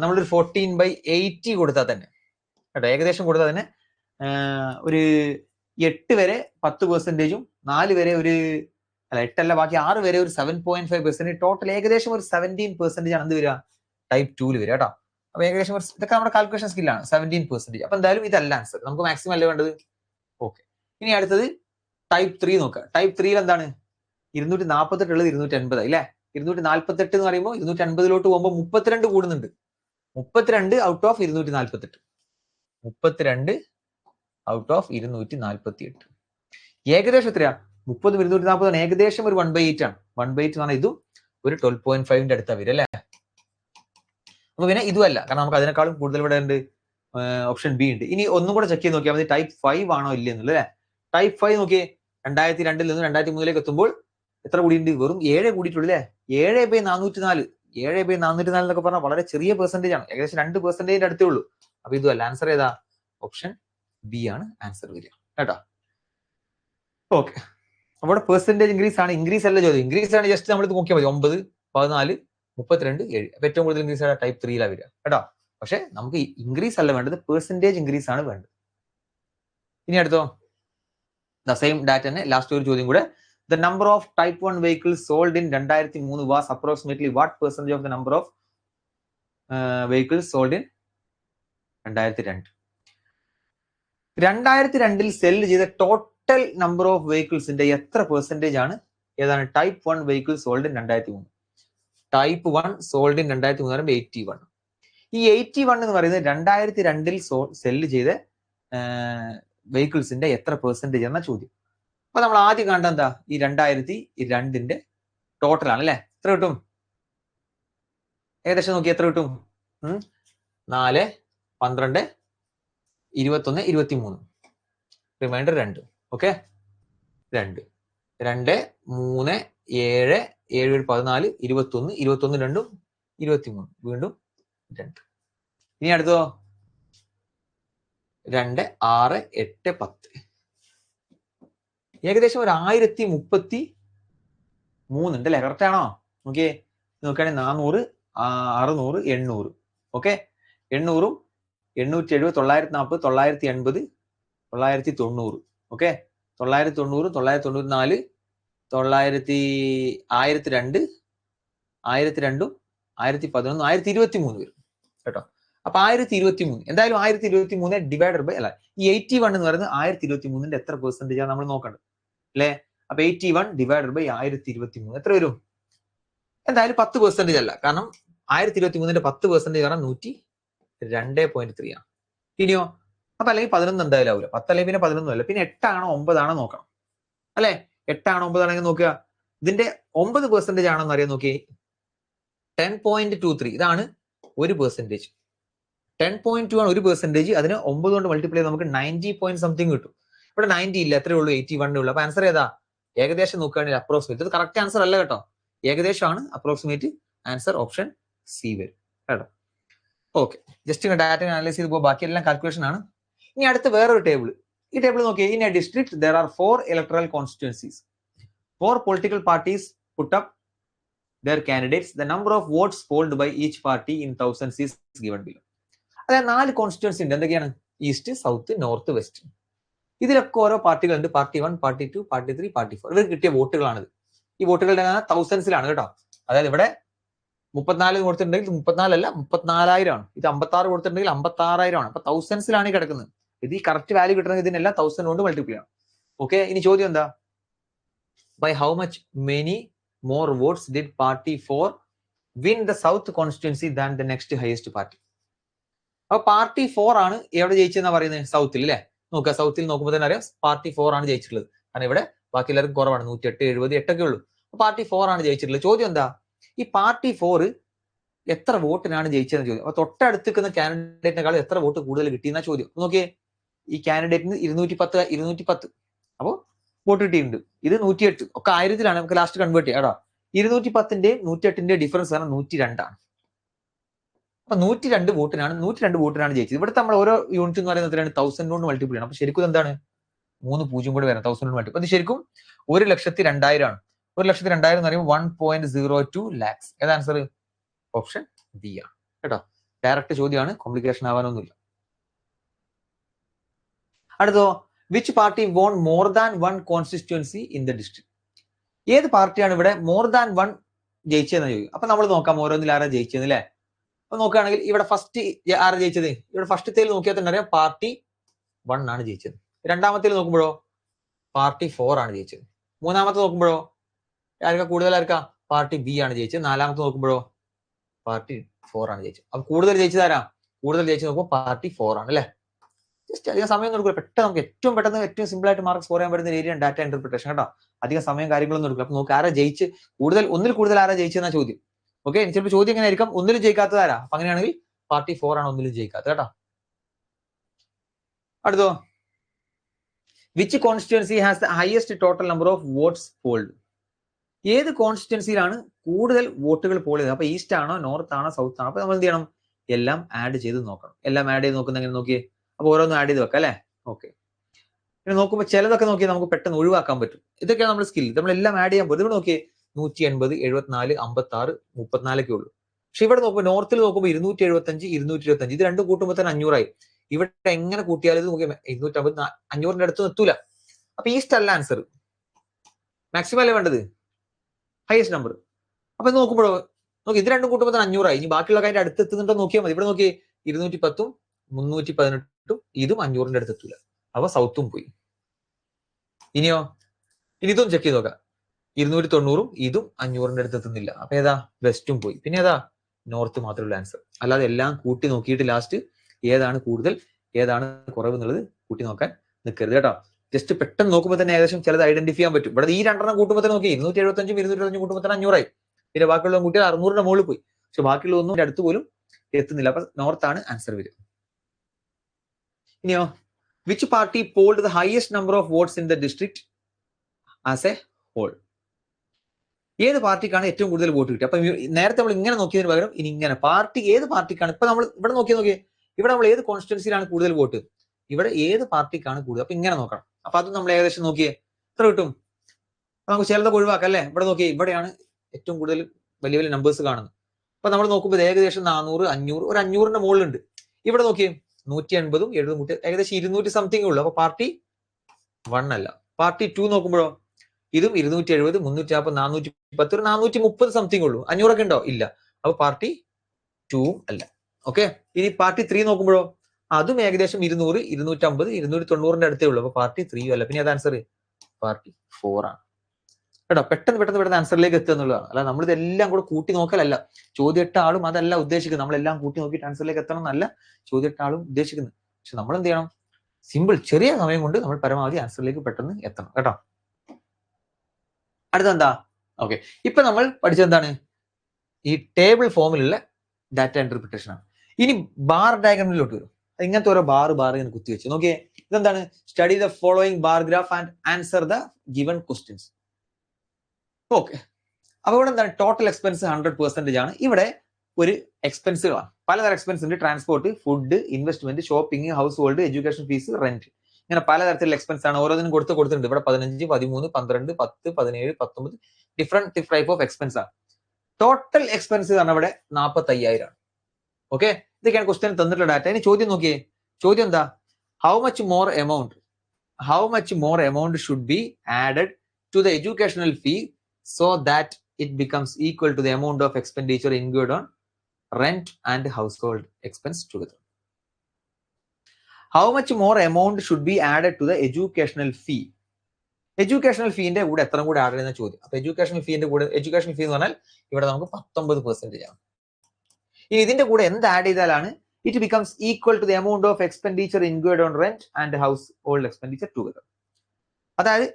നമ്മളൊരു 14/80 കൊടുത്താൽ തന്നെ കേട്ടോ, ഏകദേശം കൊടുത്താൽ തന്നെ ഒരു 8 വരെ 10%, 4 വരെ ഒരു 8 ബാക്കി 6 വരെ ഒരു 7.5%, ടോട്ടൽ ഏകദേശം ഒരു 17% ആണ് എന്ത് വരിക? ടൈപ്പ് 2 വരിക കേട്ടോ. അപ്പൊ ഏകദേശം ഇതൊക്കെ നമ്മുടെ കാൽക്കുലേഷൻ സ്കില്ലാണ്. 17%. അപ്പൊ എന്തായാലും ഇതല്ല ആൻസർ, നമുക്ക് മാക്സിമം അല്ലേ വേണ്ടത്. ഓക്കെ, ഇനി അടുത്തത് ടൈപ്പ് 3 നോക്കുക. ടൈപ്പ് 3 എന്താണ്? 248 ഉള്ളത് 280 അല്ലേ. 248 എന്ന് പറയുമ്പോൾ 280 പോകുമ്പോൾ 32 കൂടുന്നുണ്ട്. 32 ഔട്ട് ഓഫ് 248. 32 out of 248. ഏകദേശം എത്രയാ? 30 240 ആണ്. ഏകദേശം ഒരു 1/8 ആണ്. 1/8 എന്ന് പറഞ്ഞാൽ ഇതും ഒരു 12.5ന്റെ അടുത്താ വരും അല്ലേ. അപ്പൊ പിന്നെ ഇതും അല്ല, കാരണം നമുക്ക് അതിനേക്കാളും കൂടുതൽ ഇവിടെ ഉണ്ട്. ഓപ്ഷൻ ബി ഉണ്ട്. ഇനി ഒന്നും കൂടെ ചെക്ക് ചെയ്ത് നോക്കിയാൽ മതി ടൈപ്പ് 5 ആണോ ഇല്ല എന്നുള്ളത് അല്ലെ. ടൈപ്പ് 5 നോക്കിയേ, 2002 നിന്ന് 2003 എത്തുമ്പോൾ എത്ര കൂടിയുണ്ട്? വെറും 7 കൂടിയിട്ടുള്ളൂ അല്ലെ. 7/404. 7/404 എന്നൊക്കെ പറഞ്ഞാൽ വളരെ ചെറിയ പെർസെന്റേജ് ആണ്. ഏകദേശം 2% അടുത്തേ ഉള്ളൂ. അപ്പൊ ഇതും അല്ല. ആൻസർ ഏതാ? ഓപ്ഷൻ ബി ആണ് ആൻസർ വരിക കേട്ടോ. ഓക്കെ, അവിടെ പെർസെന്റേജ് ഇൻക്രീസ് ആണ്. ഇൻക്രീസ് അല്ല ചോദ്യം. ഇൻക്രീസ് ആണ് ജസ്റ്റ് നമ്മൾ ഇത് നോക്കിയാൽ മതി. 9, 14, 32, 7. അപ്പൊ ഏറ്റവും കൂടുതൽ ഇൻക്രീസ് ആണ് ടൈപ്പ് 3 വരിക കേട്ടോ. പക്ഷെ നമുക്ക് ഇൻക്രീസ് അല്ല വേണ്ടത്, പെർസെന്റേജ് ഇൻക്രീസ് ആണ് വേണ്ടത്. ഇനി അടുത്തോ ദ സെയിം ഡാറ്റ തന്നെ ലാസ്റ്റ് ഒരു ചോദ്യം കൂടെ. The number of type 1 vehicles sold in 2003 was approximately what percentage of the number of vehicles sold in 2002? 2002 cell ചെയ്ത ടോട്ടൽ നമ്പർ ഓഫ് വെഹിക്കിൾസിന്റെ എത്ര പെർസെന്റേജ് ആണ് ഏതാണ്? Type 1 vehicles sold in 2003. Type 1 sold in 2003 പറയുമ്പോൾ 81. ഈ 81 എന്ന് പറയുന്നത് 2002 സെല് ചെയ്ത വെഹിക്കിൾസിന്റെ എത്ര പെർസെന്റേജ് എന്ന ചോദ്യം. അപ്പൊ നമ്മൾ ആദ്യം കണ്ട എന്താ? ഈ 2002 ടോട്ടൽ ആണ് അല്ലെ. എത്ര കിട്ടും? ഏകദേശം നോക്കി എത്ര കിട്ടും? 4, 12, 21, 23. റിമൈൻഡർ 2. ഓക്കെ, 2, 2, 3, 7, 7, 14, 21, 21, 2, 23. വീണ്ടും 2. ഇനി അടുത്തോ 2, 6, 8, 10. ഏകദേശം ഒരു 1033 ഉണ്ട് അല്ലെ. കറക്റ്റ് ആണോ? നോക്കിയേ, നോക്കുകയാണെങ്കിൽ 400, 600, 800. ഓക്കെ, 800, 870, 940, 980, 990. ഓക്കെ, 990, 994, 1002, 1002, 1011, 1023 വരും കേട്ടോ. അപ്പൊ 1023 എന്തായാലും 1023 ഡിവൈഡഡ് ബൈ അല്ല, ഈ 81 എന്ന് പറയുന്നത് 1023ന്റെ എത്ര പെർസെന്റേജ് ആണ് നമ്മൾ നോക്കേണ്ടത് അല്ലെ. അപ്പൊ 81 ഡിവൈഡഡ് ബൈ 1023 എത്ര വരും? എന്തായാലും 10% അല്ല, കാരണം 1023ന്റെ 10% കാരണം 102.3 ആണ്. ഇനിയോ അപ്പൊ അല്ലെങ്കിൽ 11 എന്തായാലും ആവില്ല. 10 അല്ലെങ്കിൽ പിന്നെ 11 അല്ല, പിന്നെ 8 ആണോ 9 ആണോ നോക്കണം അല്ലെ. 8 9 നോക്കുക. ഇതിന്റെ 9% ആണെന്ന് അറിയാൻ നോക്കി. 10.23 ഇതാണ് 1%. 10.2 ആണ് 1%. അതിന് 9 കൊണ്ട് മൾട്ടിപ്ലൈ ചെയ്ത് നമുക്ക് 90 പോയിന്റ് സംതിങ് കിട്ടും. ഇവിടെ 90 ഇല്ല, എത്രയേ ഉള്ളൂ? 81 ഉള്ളൂ. അപ്പൊ ആൻസർ ഏതാ? ഏകദേശം നോക്കുകയാണെങ്കിൽ അപ്രോക്സിമേറ്റ്. ഇത് കറക്റ്റ് ആൻസർ അല്ല കേട്ടോ, ഏകദേശമാണ്. അപ്രോക്സിമേറ്റ് ആൻസർ ഓപ്ഷൻ സി വരും കേട്ടോ. ഓക്കെ, ജസ്റ്റ് ഡാറ്റ അനലൈസ് ചെയ്ത് പോകുക, ബാക്കിയെല്ലാം കാൽക്കുലേഷൻ ആണ്. ഇനി അടുത്ത വേറൊരു ടേബിൾ. ഈ ടേബിൾ നോക്കിയാൽ in A district there are 4 electoral constituencies. 4 political parties put up their candidates. The number of votes polled by each party in thousands is given below. അതായത് 4 കോൺസ്റ്റിറ്റ്യുവൻസി ഉണ്ട്. എന്തൊക്കെയാണ്? East, south, north, west. ഇതിലൊക്കെ ഓരോ പാർട്ടികളുണ്ട്. Party 1, party 2, party 3, party 4. ഇവർക്ക് കിട്ടിയ വോട്ടുകളാണിത്. ഈ വോട്ടുകളുടെ തൗസൻഡ്സിലാണ് കേട്ടോ. അതായത് ഇവിടെ 34 കൊടുത്തിട്ടുണ്ടെങ്കിൽ 34 അല്ല 34,000 ആണ്. ഇത് 56 കൊടുത്തിട്ടുണ്ടെങ്കിൽ 56,000 ആണ്. അപ്പൊ തൗസൻഡ്സിലാണ് ഈ കിടക്കുന്നത്. ഇത് ഈ കറക്റ്റ് വാല്യൂ കിട്ടണമെങ്കിൽ ഇതിനെല്ലാം 1000 കൊണ്ട് മൾട്ടിപ്ലൈ ചെയ്യണം. ഓക്കെ, ഇനി ചോദ്യം എന്താ? By how much many more votes did party 4 win the south constituency than the next highest party. അപ്പൊ പാർട്ടി 4 ആണ് എവിടെ ജയിച്ചെന്നാ പറയുന്നത്? സൗത്തിൽ അല്ലെ. നോക്കുക, സൗത്തിൽ നോക്കുമ്പോൾ തന്നെ അറിയാം പാർട്ടി 4 ആണ് ജയിച്ചിട്ടുള്ളത്. കാരണം ഇവിടെ ബാക്കി എല്ലാവർക്കും കുറവാണ്, 108, 78 ഒക്കെ ഉള്ളൂ. പാർട്ടി 4 ആണ് ജയിച്ചിട്ടുള്ളത്. ചോദ്യം എന്താ? ഈ പാർട്ടി 4 എത്ര വോട്ടിനാണ് ജയിച്ചതെന്ന് ചോദ്യം. അപ്പൊ തൊട്ടടുത്ത് നിൽക്കുന്ന കാൻഡിഡേറ്റിനേക്കാൾ എത്ര വോട്ട് കൂടുതൽ കിട്ടിയെന്ന ചോദ്യം. നോക്കിയേ, ഈ കാൻഡിഡേറ്റിന് 210. അപ്പോൾ വോട്ട് കിട്ടിയിട്ടുണ്ട്. ഇത് 108. ഒക്കെ 1000-ലാണ് നമുക്ക് ലാസ്റ്റ് കൺവേർട്ട് ചെയ്യാം കേട്ടോ. 210-ന്റെയും 108-ന്റെയും ഡിഫറൻസ് ആണ് 102 ആണ്. അപ്പൊ 102 വോട്ടിനാണ് ജയിച്ചത്. ഇവിടുത്തെ നമ്മൾ ഓരോ യൂണിറ്റ് എന്ന് പറയുന്നത് 1000 കൊണ്ട് മൾട്ടിപ്ലൈ ചെയ്യണം. അപ്പൊ ശരിക്കും എന്താണ്? 3 0 കൂടെ വരാം 1000 കൊണ്ട് മൾട്ടിപ്ലൈ. അത് ശരിക്കും 1,02,000 ആണ്. 1,02,000 എന്ന് പറയുമ്പോൾ 1.02 lakhs. ഏത് ആൻസർ? ഓപ്ഷൻ ബി ആണ് കേട്ടോ. ഡയറക്റ്റ് ചോദ്യമാണ്, കോംപ്ലിക്കേഷൻ ആവാനൊന്നുമില്ല. അടുത്തോ, which party won more than 1 constituency in the district? ഏത് പാർട്ടിയാണ് ഇവിടെ മോർ ദാൻ 1 ജയിച്ചതെന്ന് ചോദിക്കും. അപ്പൊ നമ്മൾ നോക്കാം ഓരോന്നിൽ ആരാ ജയിച്ചത് അല്ലേ. അപ്പൊ നോക്കുകയാണെങ്കിൽ ഇവിടെ ഫസ്റ്റ് ആരാ ജയിച്ചത്? ഇവിടെ ഫസ്റ്റത്തേൽ നോക്കിയാൽ തന്നെ അറിയാം പാർട്ടി 1 ആണ് ജയിച്ചത്. രണ്ടാമത്തേൽ നോക്കുമ്പോഴോ പാർട്ടി 4 ആണ് ജയിച്ചത്. മൂന്നാമത്തെ നോക്കുമ്പോഴോ ആർക്കാ കൂടുതൽ? ആർക്കാ? പാർട്ടി ബി ആണ് ജയിച്ചത്. നാലാമത്തെ നോക്കുമ്പോഴോ പാർട്ടി 4 ആണ് ജയിച്ചത്. അപ്പൊ കൂടുതൽ ജയിച്ചതാരാ? കൂടുതൽ ജയിച്ചത് നോക്കുമ്പോൾ പാർട്ടി 4 ആണ് അല്ലെ. ജസ്റ്റ് അധികം സമയം എടുക്കില്ല, പെട്ടെന്ന് നമുക്ക് ഏറ്റവും സിമ്പിൾ ആയിട്ട് മാർക്ക് സ്കോർ ചെയ്യാൻ പറ്റുന്ന ഏരിയ ഡാറ്റ ഇന്റർപ്രിട്ടേഷൻ കേട്ടോ. അധികം സമയം കാര്യങ്ങളൊന്നും എടുക്കില്ല. അപ്പൊ നോക്ക് ആരാ ജയിച്ച് ഒന്നിൽ കൂടുതൽ ആരാ ജയിച്ചെന്ന ചോദ്യം. ഓക്കെ, ചിലപ്പോൾ ചോദ്യം എങ്ങനെ ആയിരിക്കും? ഒന്നിലും ജയിക്കാത്തത് ആരാ? അപ്പൊ അങ്ങനെയാണെങ്കിൽ പാർട്ടി 4 ആണ് ഒന്നിലും ജയിക്കാത്തത് കേട്ടോ. അടുത്തോ, which constituency has the highest total number of votes polled? ഏത് കോൺസ്റ്റിറ്റ്യുവൻസിയിലാണ് കൂടുതൽ വോട്ടുകൾ പോൾ ചെയ്തത്? അപ്പൊ ഈസ്റ്റ് ആണോ, നോർത്ത് ആണോ, സൗത്ത് ആണോ? അപ്പൊ നമ്മൾ എന്ത് ചെയ്യണം? എല്ലാം ആഡ് ചെയ്ത് നോക്കണം. എല്ലാം ആഡ് ചെയ്ത് നോക്കുന്ന എങ്ങനെ നോക്കിയേ? അപ്പൊ ഓരോന്നും ആഡ് ചെയ്ത് വെക്കാം അല്ലെ. ഓക്കെ, പിന്നെ നോക്കുമ്പോൾ ചിലതൊക്കെ നോക്കിയാൽ നമുക്ക് പെട്ടെന്ന് ഒഴിവാക്കാൻ പറ്റും. ഇതൊക്കെയാണ് നമ്മുടെ സ്കിൽ. നമ്മളെല്ലാം ആഡ് ചെയ്യാൻ പറ്റും. ഇവിടെ നോക്കിയേ 180, 74, 56, 34 ഒക്കെ ഉള്ളൂ. പക്ഷെ ഇവിടെ നോക്കുമ്പോൾ നോർത്തിൽ നോക്കുമ്പോൾ 275, 225 ഇത് രണ്ടും കൂട്ടുമ്പോൾ തന്നെ 500 ആയി. ഇവിടെ എങ്ങനെ കൂട്ടിയാലും ഇത് നോക്കിയാൽ 250, 500-ന്റെ അടുത്ത് എത്തൂല. അപ്പൊ ഈസ്റ്റ് അല്ല ആൻസർ. മാക്സിമം അല്ലേ വേണ്ടത്, ഹയസ്റ്റ് നമ്പർ. അപ്പൊ നോക്കുമ്പോഴോ നോക്കി ഇത് രണ്ടും കൂട്ടുമ്പോൾ തന്നെ 500 ആയി. ഇനി ബാക്കിയുള്ള അതിന്റെ അടുത്ത് എത്തുന്നുണ്ടോ നോക്കിയാൽ മതി. ഇവിടെ നോക്കി 210-ഉം 318-ഉം ഇതും 500-ന്റെ അടുത്ത് എത്തൂല. അപ്പൊ സൗത്തും പോയി. ഇനിയോ ഇതും ചെക്ക് ചെയ്ത് നോക്കാം. 290-ഉം ഇതും 500-ന്റെ അടുത്ത് എത്തുന്നില്ല. അപ്പൊ ഏതാ? വെസ്റ്റും പോയി. പിന്നെ ഏതാ? നോർത്ത് മാത്രമുള്ള ആൻസർ. അല്ലാതെ എല്ലാം കൂട്ടി നോക്കിയിട്ട് ലാസ്റ്റ് ഏതാണ് കൂടുതൽ ഏതാണ് കുറവ് എന്നുള്ളത് കൂട്ടി നോക്കാൻ നിൽക്കരുത് കേട്ടോ. ജസ്റ്റ് പെട്ടെന്ന് നോക്കുമ്പോൾ തന്നെ ഏകദേശം ചിലത് ഐഡന്റിഫൈ ചെയ്യാൻ പറ്റും. ഇവിടെ ഈ രണ്ടെണ്ണം കൂട്ടുമ്പോൾ തന്നെ നോക്കി 275-ഉം 225 കൂട്ടുമ്പോൾ തന്നെ 500 ആയി. പിന്നെ ബാക്കിയുള്ള കൂട്ടിയാൽ 600-ന്റെ മുകളിൽ പോയി. പക്ഷെ ബാക്കിയുള്ള ഒന്നും അടുത്ത് പോലും എത്തുന്നില്ല. അപ്പൊ നോർത്താണ് ആൻസർ വരിക. ഇനിയോ, which party polled the highest number of votes in the district as a whole? ഏത് പാർട്ടിക്കാണ് ഏറ്റവും കൂടുതൽ വോട്ട് കിട്ടിയത്? അപ്പൊ നേരത്തെ നമ്മൾ ഇങ്ങനെ നോക്കിയതിന് പകരം ഇനി ഇങ്ങനെ പാർട്ടി ഏത് പാർട്ടിക്കാണ്? ഇപ്പൊ നമ്മൾ ഇവിടെ നോക്കിയേ ഇവിടെ നമ്മൾ ഏത് കോൺസ്റ്റിറ്റ്യുവൻസിയിലാണ് കൂടുതൽ വോട്ട്? ഇവിടെ ഏത് പാർട്ടിക്കാണ് കൂടുതൽ? അപ്പൊ ഇങ്ങനെ നോക്കണം. അപ്പൊ അത് നമ്മൾ ഏകദേശം നോക്കിയേ എത്ര കിട്ടും? നമുക്ക് ചിലതൊക്കെ ഒഴിവാക്കാം അല്ലെ. ഇവിടെ നോക്കിയേ ഇവിടെയാണ് ഏറ്റവും കൂടുതൽ വലിയ വലിയ നമ്പേഴ്സ് കാണുന്നത്. അപ്പൊ നമ്മൾ നോക്കുമ്പോൾ ഏകദേശം 400, 500, ഒരു 500-ന്റെ മുകളിലുണ്ട്. ഇവിടെ നോക്കിയേ 180-ഉം 70-ഉം കൂട്ടി ഏകദേശം 200 സംതിങ് ഉള്ളു. അപ്പൊ പാർട്ടി 1 അല്ല. പാർട്ടി 2 നോക്കുമ്പോഴോ ഇതും 270, 340, 410, ഒരു 430 സംതിങ് ഉള്ളൂ. 500 ഒക്കെ ഉണ്ടോ? ഇല്ല. അപ്പൊ പാർട്ടി 2 അല്ല. ഓക്കെ, ഇനി പാർട്ടി 3 നോക്കുമ്പോഴോ അതും ഏകദേശം 200, 250, 290-ന്റെ അടുത്തേ ഉള്ളൂ. അപ്പൊ പാർട്ടി 3 അല്ല. പിന്നെ അത് ആൻസർ പാർട്ടി 4 ആണ് കേട്ടോ. പെട്ടെന്ന് ആൻസറിലേക്ക് എത്തുക എന്നുള്ളതാണ്. അല്ല നമ്മളിതെല്ലാം കൂടെ കൂട്ടി നോക്കലല്ല. ചോദ്യട്ട ആളും അതല്ല ഉദ്ദേശിക്കുന്നത്. നമ്മളെല്ലാം കൂട്ടി നോക്കിയിട്ട് ആൻസറിലേക്ക് എത്തണം എന്നല്ല ചോദ്യട്ട ആളും ഉദ്ദേശിക്കുന്നത്. പക്ഷെ നമ്മൾ എന്ത് ചെയ്യണം? സിമ്പിൾ ചെറിയ സമയം കൊണ്ട് നമ്മൾ പരമാവധി ആൻസറിലേക്ക് പെട്ടെന്ന് എത്തണം കേട്ടോ. അടുത്തെന്താ? ഓക്കെ, ഇപ്പൊ നമ്മൾ പഠിച്ചെന്താണ്? ഈ ടേബിൾ ഫോമിലുള്ള ഡാറ്റ ഇന്റർപ്രിട്ടേഷൻ ആണ്. ഇനി ബാർ ഡയഗ്രാമിലോട്ട് വരും. ഇങ്ങനത്തെ ഓരോ ബാർ ഇങ്ങനെ കുത്തി വെച്ച് നോക്കിയേ. ഇതെന്താണ്? Study the following bar graph and answer the given questions. Okay, അപ്പൊ ഇവിടെ എന്താണ്? ടോട്ടൽ എക്സ്പെൻസ് 100% ആണ്. ഇവിടെ ഒരു എക്സ്പെൻസുകളാണ്, പലതരം എക്സ്പെൻസ് ഉണ്ട്. Transport, food, investment, shopping, house hold, education fees, rent, ഇങ്ങനെ പലതരത്തിലുള്ള എക്സ്പെൻസ് ആണ്. ഓരോന്നിനും കൊടുത്തിട്ടുണ്ട്. ഇവിടെ 15, 13, 12, 10, 17, 19 ഡിഫറെന്റ് ടൈപ്പ് ഓഫ് എക്സ്പെൻസ് ആണ്. ടോട്ടൽ എക്സ്പെൻസ് ആണ് ഇവിടെ 45,000 ആണ്. ഓക്കെ, ഇതൊക്കെയാണ് ക്വസ്റ്റ്യൻ തന്നിട്ടുള്ള ഡാറ്റ. ഇനി ചോദ്യം നോക്കിയേ. ചോദ്യം എന്താ? How much more amount should be added to the educational fee so that it becomes equal to the amount of expenditure include on rent and household expense together. How much more amount should be added to the educational fee. Educational ഫീന്റെ കൂടെ എത്ര കൂടെ ആഡ് ചെയ്യുന്ന ചോദ്യം. അപ്പൊ എഡ്യൂക്കേഷണൽ ഫീ എന്ന് പറഞ്ഞാൽ ഇവിടെ നമുക്ക് 19% ആണ്. ഇനി ഇതിന്റെ കൂടെ എന്ത് ആഡ് ചെയ്താലാണ് it becomes equal to the amount of expenditure include on rent and household expenditure together. അതായത്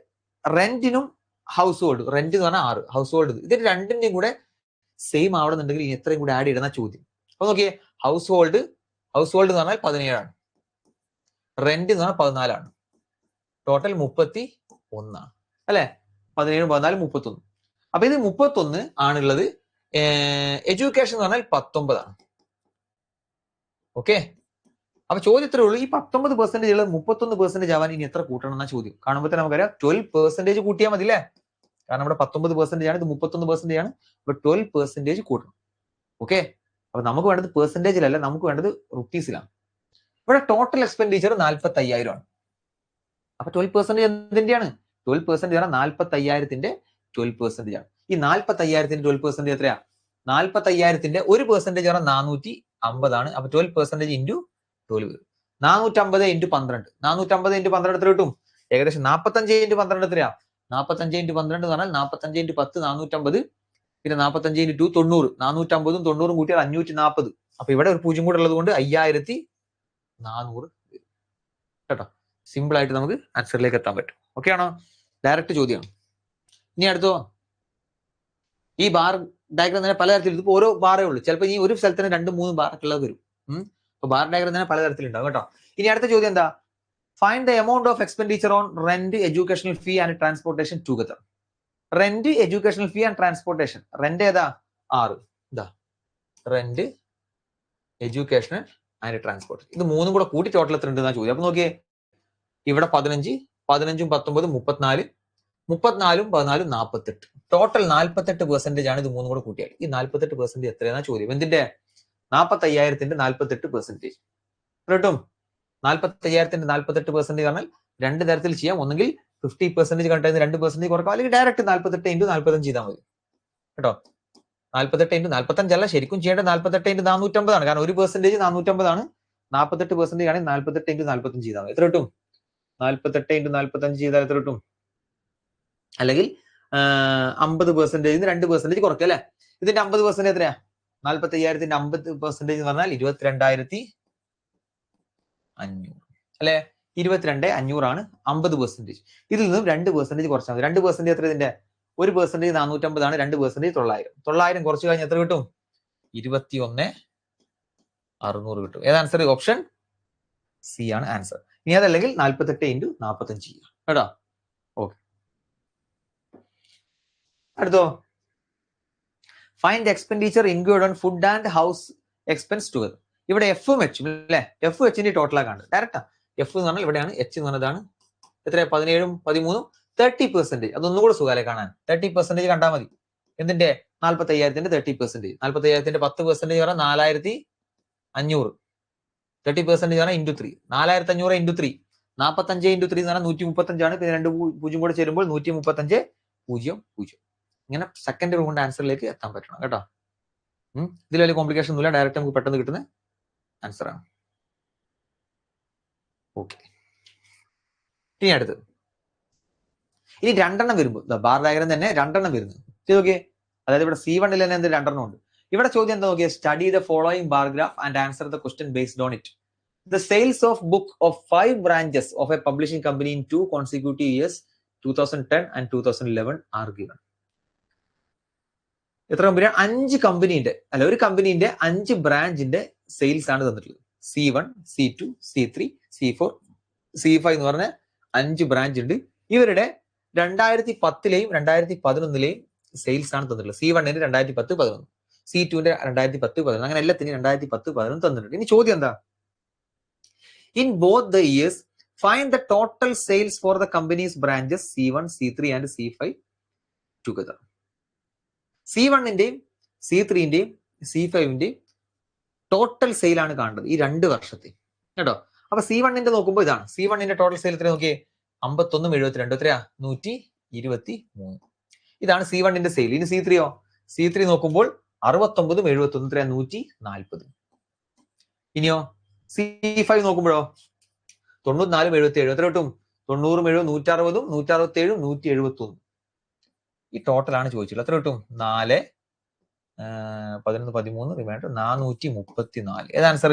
റെന്റിനും ഹൗസ് ഹോൾഡ്, റെന്റ് എന്ന് പറഞ്ഞാൽ 6, ഹൗസ് ഹോൾഡ്, ഇതിന്റെ രണ്ടിന്റെയും കൂടെ സെയിം ആവണമെന്നുണ്ടെങ്കിൽ ഇനി എത്രയും കൂടെ ആഡ് ചെയ്യുന്ന ചോദ്യം. അപ്പൊ നോക്കിയേ, ഹൗസ് ഹോൾഡ് എന്ന് പറഞ്ഞാൽ 17 ആണ്, റെന്റ് എന്ന് പറഞ്ഞാൽ 14 ആണ്, ടോട്ടൽ 31 ആണ് അല്ലെ? 17, 14, 31. അപ്പൊ ഇത് 31 ആണുള്ളത്. എഡ്യൂക്കേഷൻ എന്ന് പറഞ്ഞാൽ 19 ആണ്. ഓക്കെ, അപ്പൊ ചോദ്യത്രേ ഉള്ളൂ, ഈ 19% ഉള്ളത് 31% ആവാൻ ഇനി എത്ര കൂട്ടണം എന്ന ചോദ്യം. കാണുമ്പോൾ തന്നെ നമുക്കറിയാം 12% കൂട്ടിയാൽ മതി അല്ലേ? കാരണം ഇവിടെ 19% ആണ്, ഇത് 31% ആണ്. അപ്പൊ 12% കൂട്ടണം. ഓക്കെ, അപ്പൊ നമുക്ക് വേണ്ടത് പെർസെന്റേജിലല്ല, നമുക്ക് വേണ്ടത് റുപ്പീസിലാണ്. ഇവിടെ ടോട്ടൽ എക്സ്പെൻഡിച്ചർ 45,000 ആണ്. അപ്പൊ 12% എന്തിന്റെയാണ്? 12% ആണ് 45,000ന്റെ 12% ആണ്. ഈ 45,000ന്റെ 12% എത്രയാ? 45,000ന്റെ 1% ആണ് 450 ആണ്. അപ്പൊ 12% ഇൻറ്റു 12 450 ഇൻറ്റു 12. 450 ഇൻറ്റു 12 എത്ര കിട്ടും? ഏകദേശം 45 ഇൻറ്റു 12 എത്രയാ? 45 ഇൻറ്റു 12 എന്ന് പറഞ്ഞാൽ 45 ഇൻറ്റു 10 450, പിന്നെ 45 ഇൻറ്റു 2 90. 450ഉം 90ഉം കൂട്ടിയാൽ 540. അപ്പൊ ഇവിടെ ഒരു 0 കൂടെ ഉള്ളത് കൊണ്ട് 5,400 കേട്ടോ. സിമ്പിൾ ആയിട്ട് നമുക്ക് ആൻസറിലേക്ക് എത്താൻ പറ്റും. ഓക്കെ ആണോ? ഡയറക്റ്റ് ചോദ്യമാണ്. ഇനി അടുത്തോ, ഈ ബാർ ഡയഗ്രാം തന്നെ പലതരത്തിൽ, ഇതിപ്പോ ഓരോ ബാറേ ഉള്ളൂ. ചിലപ്പോൾ ഈ ഒരു സ്ഥലത്തിന് 2-3 ബാറൊക്കെ വരും. അപ്പൊ ബാർ ഡയഗ്രാം തന്നെ പലതരത്തിലുണ്ടാവും കേട്ടോ. ഇനി അടുത്ത ചോദ്യം എന്താ? Find the amount of expenditure on rent, educational fee and transportation together. Rent, educational fee and transportation. Rent ഏതാ? 6. ഇതാ റെന്റ്, എഡ്യൂക്കേഷണൽ ആൻഡ് ട്രാൻസ്പോർട്ട്. ഇത് മൂന്നും കൂടെ കൂട്ടി ടോട്ടൽ എത്ര ഉണ്ടെന്നാ ചോദ്യം. അപ്പൊ നോക്കിയേ, ഇവിടെ 15, 15ഉം 19, 34, 34ഉം 14, 48. ടോട്ടൽ 48% ആണ് ഇത് മൂന്നും കൂടെ കൂട്ടിയാൽ. ഈ 48% എത്രയാണെന്നാ ചോദ്യം. എന്തിന്റെ? 45,000ന്റെ 48%. കേട്ടും? 45,000ന്റെ 48% പറഞ്ഞാൽ രണ്ട് തരത്തിൽ ചെയ്യാം. ഒന്നെങ്കിൽ 50% കണ്ടതിന് 2% കുറക്കാം, അല്ലെങ്കിൽ ഡയറക്റ്റ് 48 ഇൻറ്റു 45 ചെയ്താൽ മതി കേട്ടോ. 48 ഇൻറ്റു 45 അല്ല, ശരിക്കും ചെയ്യേണ്ടത് 48 ഇൻറ്റു 450 ആണ്. കാരണം 1% 450 ആണ്. 48% ആണെങ്കിൽ 48 ഇൻറ്റു 45 ചെയ്താൽ മതി. എത്ര കിട്ടും? 48 ഇൻറ്റു 45 ചെയ്താൽ എത്ര കിട്ടും? അല്ലെങ്കിൽ 50% 2% കുറയ്ക്കുക അല്ലെ? ഇതിന്റെ 50% എത്രയാ? 45,000ന്റെ 50% എന്ന് പറഞ്ഞാൽ 22,500 അല്ലെ? 22,500 ആണ് 50%. ഇതിൽ നിന്നും 2% കുറച്ചാൽ മതി. 2% എത്ര ഇതിന്റെ? 1% 450 ആണ്, 2% 900. 900 കുറച്ച് കഴിഞ്ഞാൽ എത്ര കിട്ടും? 21,600 കിട്ടും. ഏത് ആൻസർ? ഓപ്ഷൻ സി ആണ് ആൻസർ. ഇനി അതല്ലെങ്കിൽ 48 ഇൻറ്റു 45 ചെയ്യാം കേട്ടോ. ഓക്കെ, അടുത്തോ, find expenditure include on food and house expense together. ഇവിടെ എഫും എച്ചും അല്ലെ? എഫ് എച്ചിന്റെ ടോട്ടലാ കാണുന്നത്. ഡയറക്റ്റാ. എഫ് എന്ന് പറഞ്ഞാൽ ഇവിടെയാണ്, എച്ച് എന്ന് പറഞ്ഞതാണ് എത്ര? 17ഉം 13ഉം 30%. അതൊന്നും കൂടെ സുഖാലെ കാണാൻ. 30% കണ്ടാൽ മതി. എന്തിന്റെ? 45,000ന്റെ 30%. 45,000ന്റെ 10% പറഞ്ഞാൽ 4,500. 30% പറഞ്ഞാൽ ഇൻറ്റു 3. 4,500 ഇൻറ്റു 3. 45 ഇൻറ്റു 3 എന്ന് പറഞ്ഞാൽ 135 ആണ്. പിന്നെ 2 0 കൂടെ ചേരുമ്പോൾ 135, 0, 0. ഇങ്ങനെ സെക്കൻഡ് കൊണ്ട് ആൻസറിലേക്ക് എത്താൻ പറ്റണം കേട്ടോ. ഇതിൽ വലിയ കോംപ്ലിക്കേഷൻ ഒന്നുമില്ല, ഡയറക്റ്റ് നമുക്ക് പെട്ടെന്ന് കിട്ടുന്ന ആൻസർ ആണ്. ഓക്കെ, ഇനി അടുത്ത്, ഇനി 2 വരുമ്പോൾ ബാർ ഡയഗ്രാം തന്നെ 2 വരുന്നു. ഓക്കെ, അതായത് ഇവിടെ C1 തന്നെ എന്ത് 2 ഉണ്ട്. ഇവിടെ ചോദ്യം എന്താ നോക്കിയാൽ, study the following bar graph and answer the question based on it. The sales of book of 5 branches of a publishing company in 2 consecutive years, 2010 and 2011, are given. എത്ര കമ്പനി? 5 കമ്പനീന്റെ അല്ല ഒരു കമ്പനീന്റെ 5 ബ്രാഞ്ചിന്റെ സെയിൽസ് ആണ് തന്നിട്ടുള്ളത്. C1, C2, C3, C4, C5 എന്ന് പറഞ്ഞ 5 ബ്രാഞ്ച് ഉണ്ട്. ഇവരുടെ 2010-ലെയും 2011-ലെയും സെയിൽസ് ആണ് തന്നിട്ടുള്ളത്. C1ന്റെ 2010-11, C2ന്റെ 2010-11, അങ്ങനെ എല്ലാത്തിനും 2010-11 തന്നിട്ടുണ്ട്. ഇനി ചോദ്യം എന്താ? In both the years find the total sales for the companies branches C1, C3 and C5 together. C1ന്റെയും C3ന്റെയും C5ന്റെയും ടോട്ടൽ സെയിൽ ആണ് കാണേണ്ടത് ഈ 2 വർഷത്തെ, കേട്ടോ. അപ്പൊ C1ന്റെ നോക്കുമ്പോൾ ഇതാണ്. C1ന്റെ ടോട്ടൽ സെയിൽ എത്ര നോക്കിയേ? 51-72 എത്രയാ? 123. ഇതാണ് C1ന്റെ സെയിൽ. ഇനി C3യോ? C3 നോക്കുമ്പോൾ 69-71 എത്രയാ? 140. ഇനിയോ C5 നോക്കുമ്പോഴോ 94-77 എത്ര കിട്ടും? 90-70 160, 167, 171. ഈ ടോട്ടലാണ് ചോദിച്ചുള്ളത്. എത്ര കിട്ടും? 4, 11, 13 റിമൈൻഡർ 434. ഏത് ആൻസർ?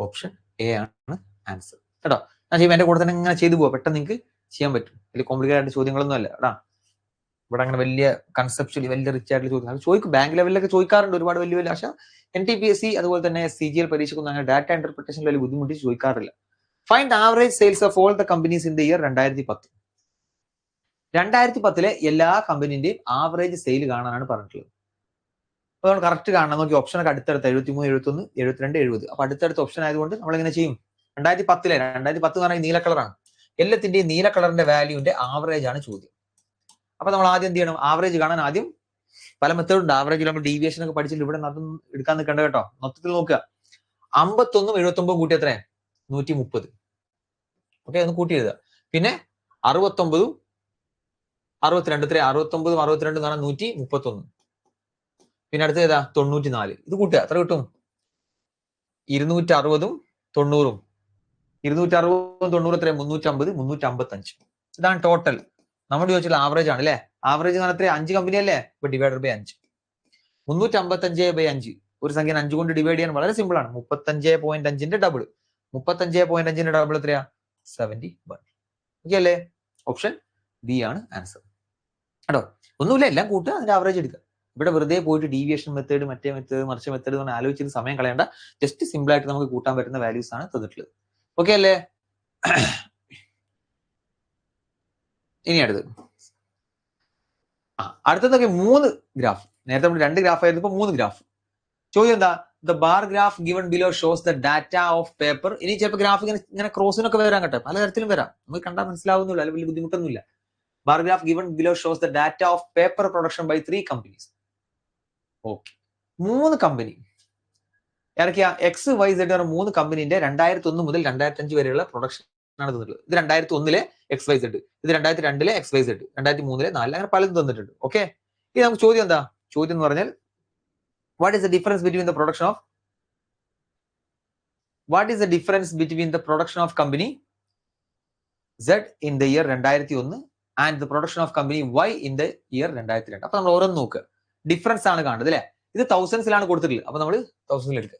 ഓപ്ഷൻ എ ആണ് ആൻസർ, കേട്ടോ. ഞാൻ ചെയ്യുമ്പോൾ എന്റെ കൂടെ തന്നെ ഇങ്ങനെ ചെയ്തു പോവാം, പെട്ടെന്ന് നിങ്ങൾക്ക് ചെയ്യാൻ പറ്റും. വലിയ കോംപ്ലിക്കേറ്റഡ് ആയിട്ട് ചോദ്യങ്ങളൊന്നും അല്ല, കേട്ടാ. ഇവിടെ അങ്ങനെ വലിയ കൺസെപ്ച്വലി വലിയ റിച്ച് ആയിട്ടുള്ള ചോദ്യം ചോദിക്കും. ബാങ്ക് ലെവലിലൊക്കെ ചോദിക്കാറുണ്ട് ഒരുപാട് വലിയ വലിയ. പക്ഷേ NTPSC അതുപോലെ തന്നെ CGL പരീക്ഷയ്ക്കൊന്നും അങ്ങനെ ഡാറ്റ ഇന്റർപ്രിട്ടേഷൻ വലിയ ബുദ്ധിമുട്ടി ചോദിക്കാറില്ല. Find average sales of all the companies in the year 2010. 2010-ലെ എല്ലാ കമ്പനീന്റെയും ആവറേജ് സെയിൽ കാണാനാണ് പറഞ്ഞിട്ടുള്ളത്. അപ്പൊ നമ്മൾ കറക്റ്റ് കാണണം. നോക്കി ഓപ്ഷനൊക്കെ അടുത്തടുത്ത് 73, 71, 72, 70. അപ്പൊ അടുത്തടുത്ത ഓപ്ഷൻ ആയതുകൊണ്ട് നമ്മൾ എങ്ങനെ ചെയ്യും? 2010-ലെ 2010 എന്ന് പറഞ്ഞാൽ നീല കളറാണ്. എല്ലാത്തിന്റെയും നീല കളറിന്റെ വാല്യൂന്റെ ആവറേജ് ആണ് ചോദ്യം. അപ്പൊ നമ്മൾ ആദ്യം എന്ത് ചെയ്യണം? ആവറേജ് കാണാൻ ആദ്യം പല മെത്തേഡ് ഉണ്ട്. ആവറേജിൽ നമ്മൾ ഡീവിയേഷൻ ഒക്കെ പഠിച്ചിട്ട് ഇവിടെ അതൊന്നും എടുക്കാൻ നിൽക്കണ്ട, കേട്ടോ. മൊത്തത്തിൽ നോക്കുക. 51 79 കൂട്ടി എത്രയാ? 130. ഓക്കെ, ഒന്ന് കൂട്ടി എഴുതുക. പിന്നെ 69 62 എത്രയാ? 69 62 എന്ന് പറഞ്ഞാൽ 131. പിന്നെ അടുത്ത ഏതാ? 94. ഇത് കൂട്ടുക, എത്ര കിട്ടും? 260 90. 260 90 എത്രയാ? 350 355. ഇതാണ് ടോട്ടൽ. നമ്മൾ ചോദിച്ചാൽ ആവറേജ് ആണ് അല്ലെ? ആവറേജ് എന്ന് പറഞ്ഞാൽ 5 കമ്പനി അല്ലേ? ഇപ്പൊ ഡിവൈഡർ ബൈ 5. 355/5. ഒരു സംഖ്യ 5 കൊണ്ട് ഡിവൈഡ് ചെയ്യാൻ വളരെ സിമ്പിൾ ആണ്. 35.5ന്റെ ഡബിൾ. 35.5ന്റെ ഡബിൾ എത്രയാ? 71. ഓക്കെ അല്ലേ? ഓപ്ഷൻ ബി ആണ് ആൻസർ, കേട്ടോ. ഒന്നുമില്ല, എല്ലാം കൂട്ടുക, അതിന്റെ ആവറേജ് എടുക്കുക. ഇവിടെ വെറുതെ പോയിട്ട് ഡീവിയേഷൻ മെത്തേഡ്, മറ്റേ മെത്തേഡ്, മറിച്ച മെത്തേഡ് എന്ന് ആലോചിച്ചത് സമയം കളയേണ്ട. ജസ്റ്റ് സിമ്പിൾ ആയിട്ട് നമുക്ക് കൂട്ടാൻ പറ്റുന്ന വാല്യൂസ് ആണ് തന്നിട്ടുള്ളത്. ഓക്കെ അല്ലേ? ഇനി അടുത്തതൊക്കെ 3 ഗ്രാഫ്. നേരത്തെ നമ്മൾ 2 ഗ്രാഫ് ആയിരുന്നു, ഇപ്പൊ 3 ഗ്രാഫ്. ചോദ്യം എന്താ? The bar graph given below shows the data of paper. ഇനി ചിലപ്പോൾ ഗ്രാഫ് ഇങ്ങനെ ക്രോസിനൊക്കെ വരാൻ, കേട്ടോ. പല തരത്തിലും വരാം, നമുക്ക് കണ്ടാൽ മനസ്സിലാവുന്നില്ല, അല്ലെങ്കിൽ വലിയ ബുദ്ധിമുട്ടൊന്നുമില്ല. Bar graph given below shows the data of paper production by 3 companies. Okay, 3 company ഇറക്കിയ XYZ 3 കമ്പനീന്റെ 2001 മുതൽ 2005 വരെയുള്ള പ്രൊഡക്ഷൻ ആണ് തന്നിട്ടുള്ളത്. ഇത് 2001-ലെ XYZ, ഇത് 2002-ലെ XYZ, 2003-ലെ 4, അങ്ങനെ പലതും തന്നിട്ടുണ്ട്. ഓക്കെ, ഇനി നമുക്ക് ചോദ്യം എന്താ? ചോദ്യം എന്ന് പറഞ്ഞാൽ what is the difference between the production of company Z in the year 2001 and the production of company Y in the year 2002? അപ്പൊ നമ്മൾ ഓരോന്ന് നോക്കുക. ഡിഫറൻസ് ആണ് കാണുന്നത് അല്ലെ? ഇത് തൗസൻഡ്സിലാണ് കൊടുത്തിട്ടുള്ളത്. അപ്പൊ നമ്മൾ തൗസൻഡിൽ എടുക്കുക.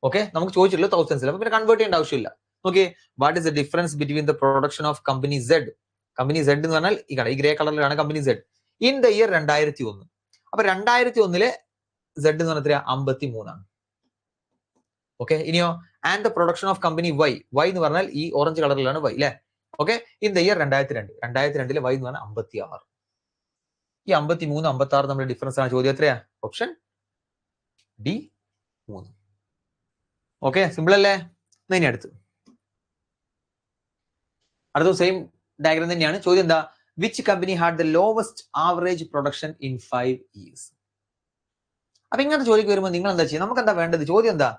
ഓക്കെ, നമുക്ക് ചോദിച്ചിട്ടുള്ളത് തൗസൻഡ്സിൽ. അപ്പൊ പിന്നെ കൺവേർട്ട് ചെയ്യേണ്ട ആവശ്യമില്ല. Okay, what is the difference between the production of company Z? Company Z എന്ന് പറഞ്ഞാൽ ഈ ഗ്രേ കളറിലാണ് company Z in the year 2001. അപ്പൊ 2001-ലെ Z എന്ന് പറഞ്ഞാൽ 53 ആണ്. ഓക്കെ, ഇനിയോ and the production of company Y എന്ന് പറഞ്ഞാൽ ഈ ഓറഞ്ച് കളറിലാണ് Y അല്ലെ? Okay, in the year 2002. 2002-ലെ Y എന്ന് പറഞ്ഞാൽ 56. ഈ 53 56 നമ്മുടെ ഡിഫറൻസ് ആണ്. ചോദ്യം എത്രയാ? Option D 3. ഓക്കെ, സിമ്പിൾ അല്ലേ? ഇനി അടുത്ത് സെയിം ഡയഗ്രാം തന്നെയാണ്. ചോദ്യം എന്താ? Which company had the lowest average production in 5 years? അപ്പൊ ഇങ്ങനത്തെ ചോദ്യം വരുമ്പോൾ നിങ്ങൾ എന്താ ചെയ്യുക? നമുക്ക് എന്താ വേണ്ടത്? ചോദ്യം എന്താ?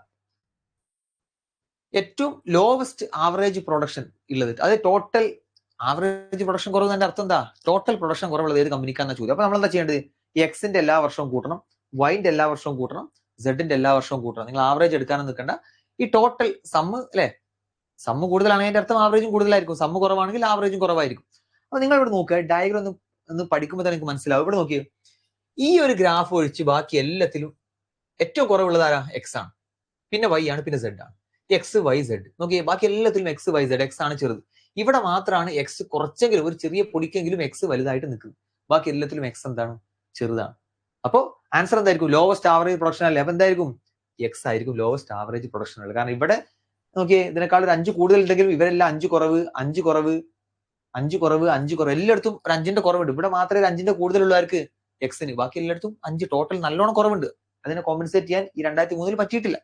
ഏറ്റവും ലോവസ്റ്റ് ആവറേജ് പ്രൊഡക്ഷൻ ഉള്ളത്, അത് ടോട്ടൽ ആവറേജ് പ്രൊഡക്ഷൻ കുറവ് എന്നതിന്റെ അർത്ഥം എന്താ? ടോട്ടൽ പ്രൊഡക്ഷൻ കുറവുള്ളത് ഏത് കമ്പനിക്കാന്ന ചോദ്യം. അപ്പൊ നമ്മൾ എന്താ ചെയ്യേണ്ടത്? ഈ Xന്റെ എല്ലാ വർഷവും കൂട്ടണം, Yന്റെ എല്ലാ വർഷവും കൂട്ടണം, Zന്റെ എല്ലാ വർഷവും കൂട്ടണം. നിങ്ങൾ ആവറേജ് എടുക്കാനും നിൽക്കണ്ട. ഈ ടോട്ടൽ സമ്മ് അല്ലെ? സമ്മ് കൂടുതലാണെങ്കിൽ അതിന്റെ അർത്ഥം ആവറേജും കൂടുതലായിരിക്കും. സമ്മ് കുറവാണെങ്കിൽ ആവറേജും കുറവായിരിക്കും. അപ്പൊ നിങ്ങൾ ഇവിടെ നോക്കുക, ഡയഗ്രാം ഒന്ന് പഠിക്കുമ്പോൾ തന്നെ നിങ്ങൾക്ക് മനസ്സിലാവും. ഇവിടെ നോക്കിയേ, ഈ ഒരു ഗ്രാഫ് ഒഴിച്ച് ബാക്കി എല്ലാത്തിലും ഏറ്റവും കുറവുള്ളത് ആരാ? X ആണ്, പിന്നെ Y ആണ്, പിന്നെ Z ആണ്. XYZ നോക്കിയേ, ബാക്കി എല്ലാത്തിലും XYZ, X ആണ് ചെറുത്. ഇവിടെ മാത്രമാണ് X കുറച്ചെങ്കിലും, ഒരു ചെറിയ പൊടിക്കെങ്കിലും X വലുതായിട്ട് നിൽക്കുന്നത്. ബാക്കി എല്ലാത്തിലും X എന്താണ്? ചെറുതാണ്. അപ്പോ ആൻസർ എന്തായിരിക്കും? ലോവസ്റ്റ് ആവറേജ് പ്രൊഡക്ഷൻ അല്ലേ? അപ്പൊ എന്തായിരിക്കും? എക്സ് ആയിരിക്കും ലോവസ്റ്റ് ആവറേജ് പ്രൊഡക്ഷൻ ഉള്ളത്. കാരണം ഇവിടെ നോക്കിയേ, ഇതിനേക്കാൾ ഒരു 5 കൂടുതൽ ഉണ്ടെങ്കിലും ഇവരെല്ലാം 5 കുറവ് 5 കുറവ് 5 കുറവ് 5 കുറവ് എല്ലായിടത്തും ഒരു 5ന്റെ കുറവുണ്ട്. ഇവിടെ മാത്രമേ ഒരു 5ന്റെ കൂടുതലുള്ളവർക്ക് എക്സിന്, ബാക്കി എല്ലായിടത്തും 5 ടോട്ടൽ നല്ലോണം കുറവുണ്ട്. അതിനെ കോമ്പൻസേറ്റ് ചെയ്യാൻ ഈ 2003 പറ്റിയിട്ടില്ല.